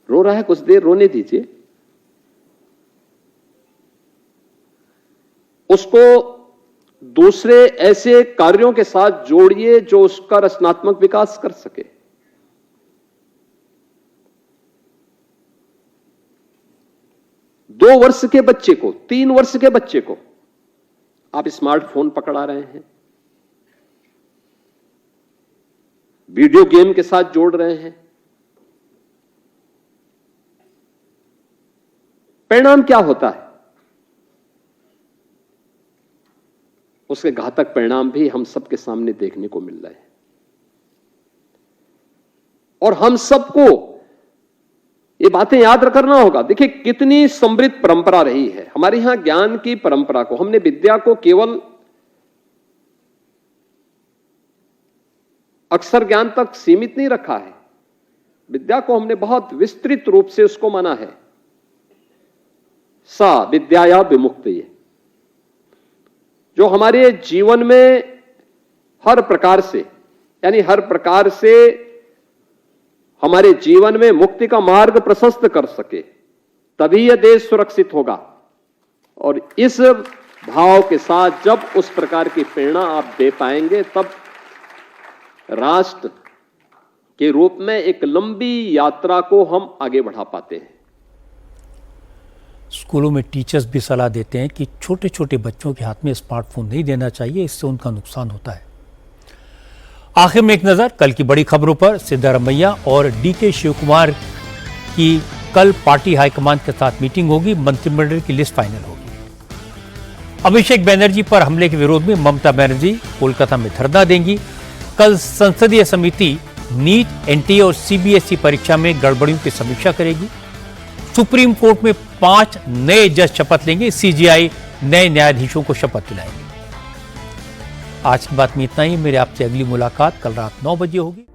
रो रहा है, कुछ देर रोने दीजिए, उसको दूसरे ऐसे कार्यों के साथ जोड़िए जो उसका रचनात्मक विकास कर सके। दो वर्ष के बच्चे को, 3 वर्ष के बच्चे को आप स्मार्टफोन पकड़ा रहे हैं, वीडियो गेम के साथ जोड़ रहे हैं। परिणाम क्या होता है? उसके घातक परिणाम भी हम सबके सामने देखने को मिल रहे हैं और हम सबको ये बातें याद करना होगा। देखिए कितनी समृद्ध परंपरा रही है हमारे यहां, ज्ञान की परंपरा को हमने, विद्या को केवल अक्षर ज्ञान तक सीमित नहीं रखा है, विद्या को हमने बहुत विस्तृत रूप से उसको माना है। सा विद्याया विमुक्तये, जो हमारे जीवन में हर प्रकार से, यानी हर प्रकार से हमारे जीवन में मुक्ति का मार्ग प्रशस्त कर सके, तभी यह देश सुरक्षित होगा। और इस भाव के साथ जब उस प्रकार की प्रेरणा आप दे पाएंगे, तब राष्ट्र के रूप में एक लंबी यात्रा को हम आगे बढ़ा पाते हैं। स्कूलों में टीचर्स भी सलाह देते हैं कि छोटे छोटे बच्चों के हाथ में स्मार्टफोन नहीं देना चाहिए, इससे उनका नुकसान होता है। आखिर में एक नजर कल की बड़ी खबरों पर। सिद्धारमैया और डीके शिवकुमार की कल पार्टी हाईकमान के साथ मीटिंग होगी, मंत्रिमंडल की लिस्ट फाइनल होगी। अभिषेक बनर्जी पर हमले के विरोध में ममता बनर्जी कोलकाता में धरना देंगी। कल संसदीय समिति नीट, एनटीए और सीबीएसई परीक्षा में गड़बड़ियों की समीक्षा करेगी। सुप्रीम कोर्ट में 5 नए जज शपथ लेंगे, सीजेआई नए न्यायाधीशों को शपथ दिलाएंगे। आज की बात में इतना ही। मेरे आपसे अगली मुलाकात कल रात 9 बजे होगी।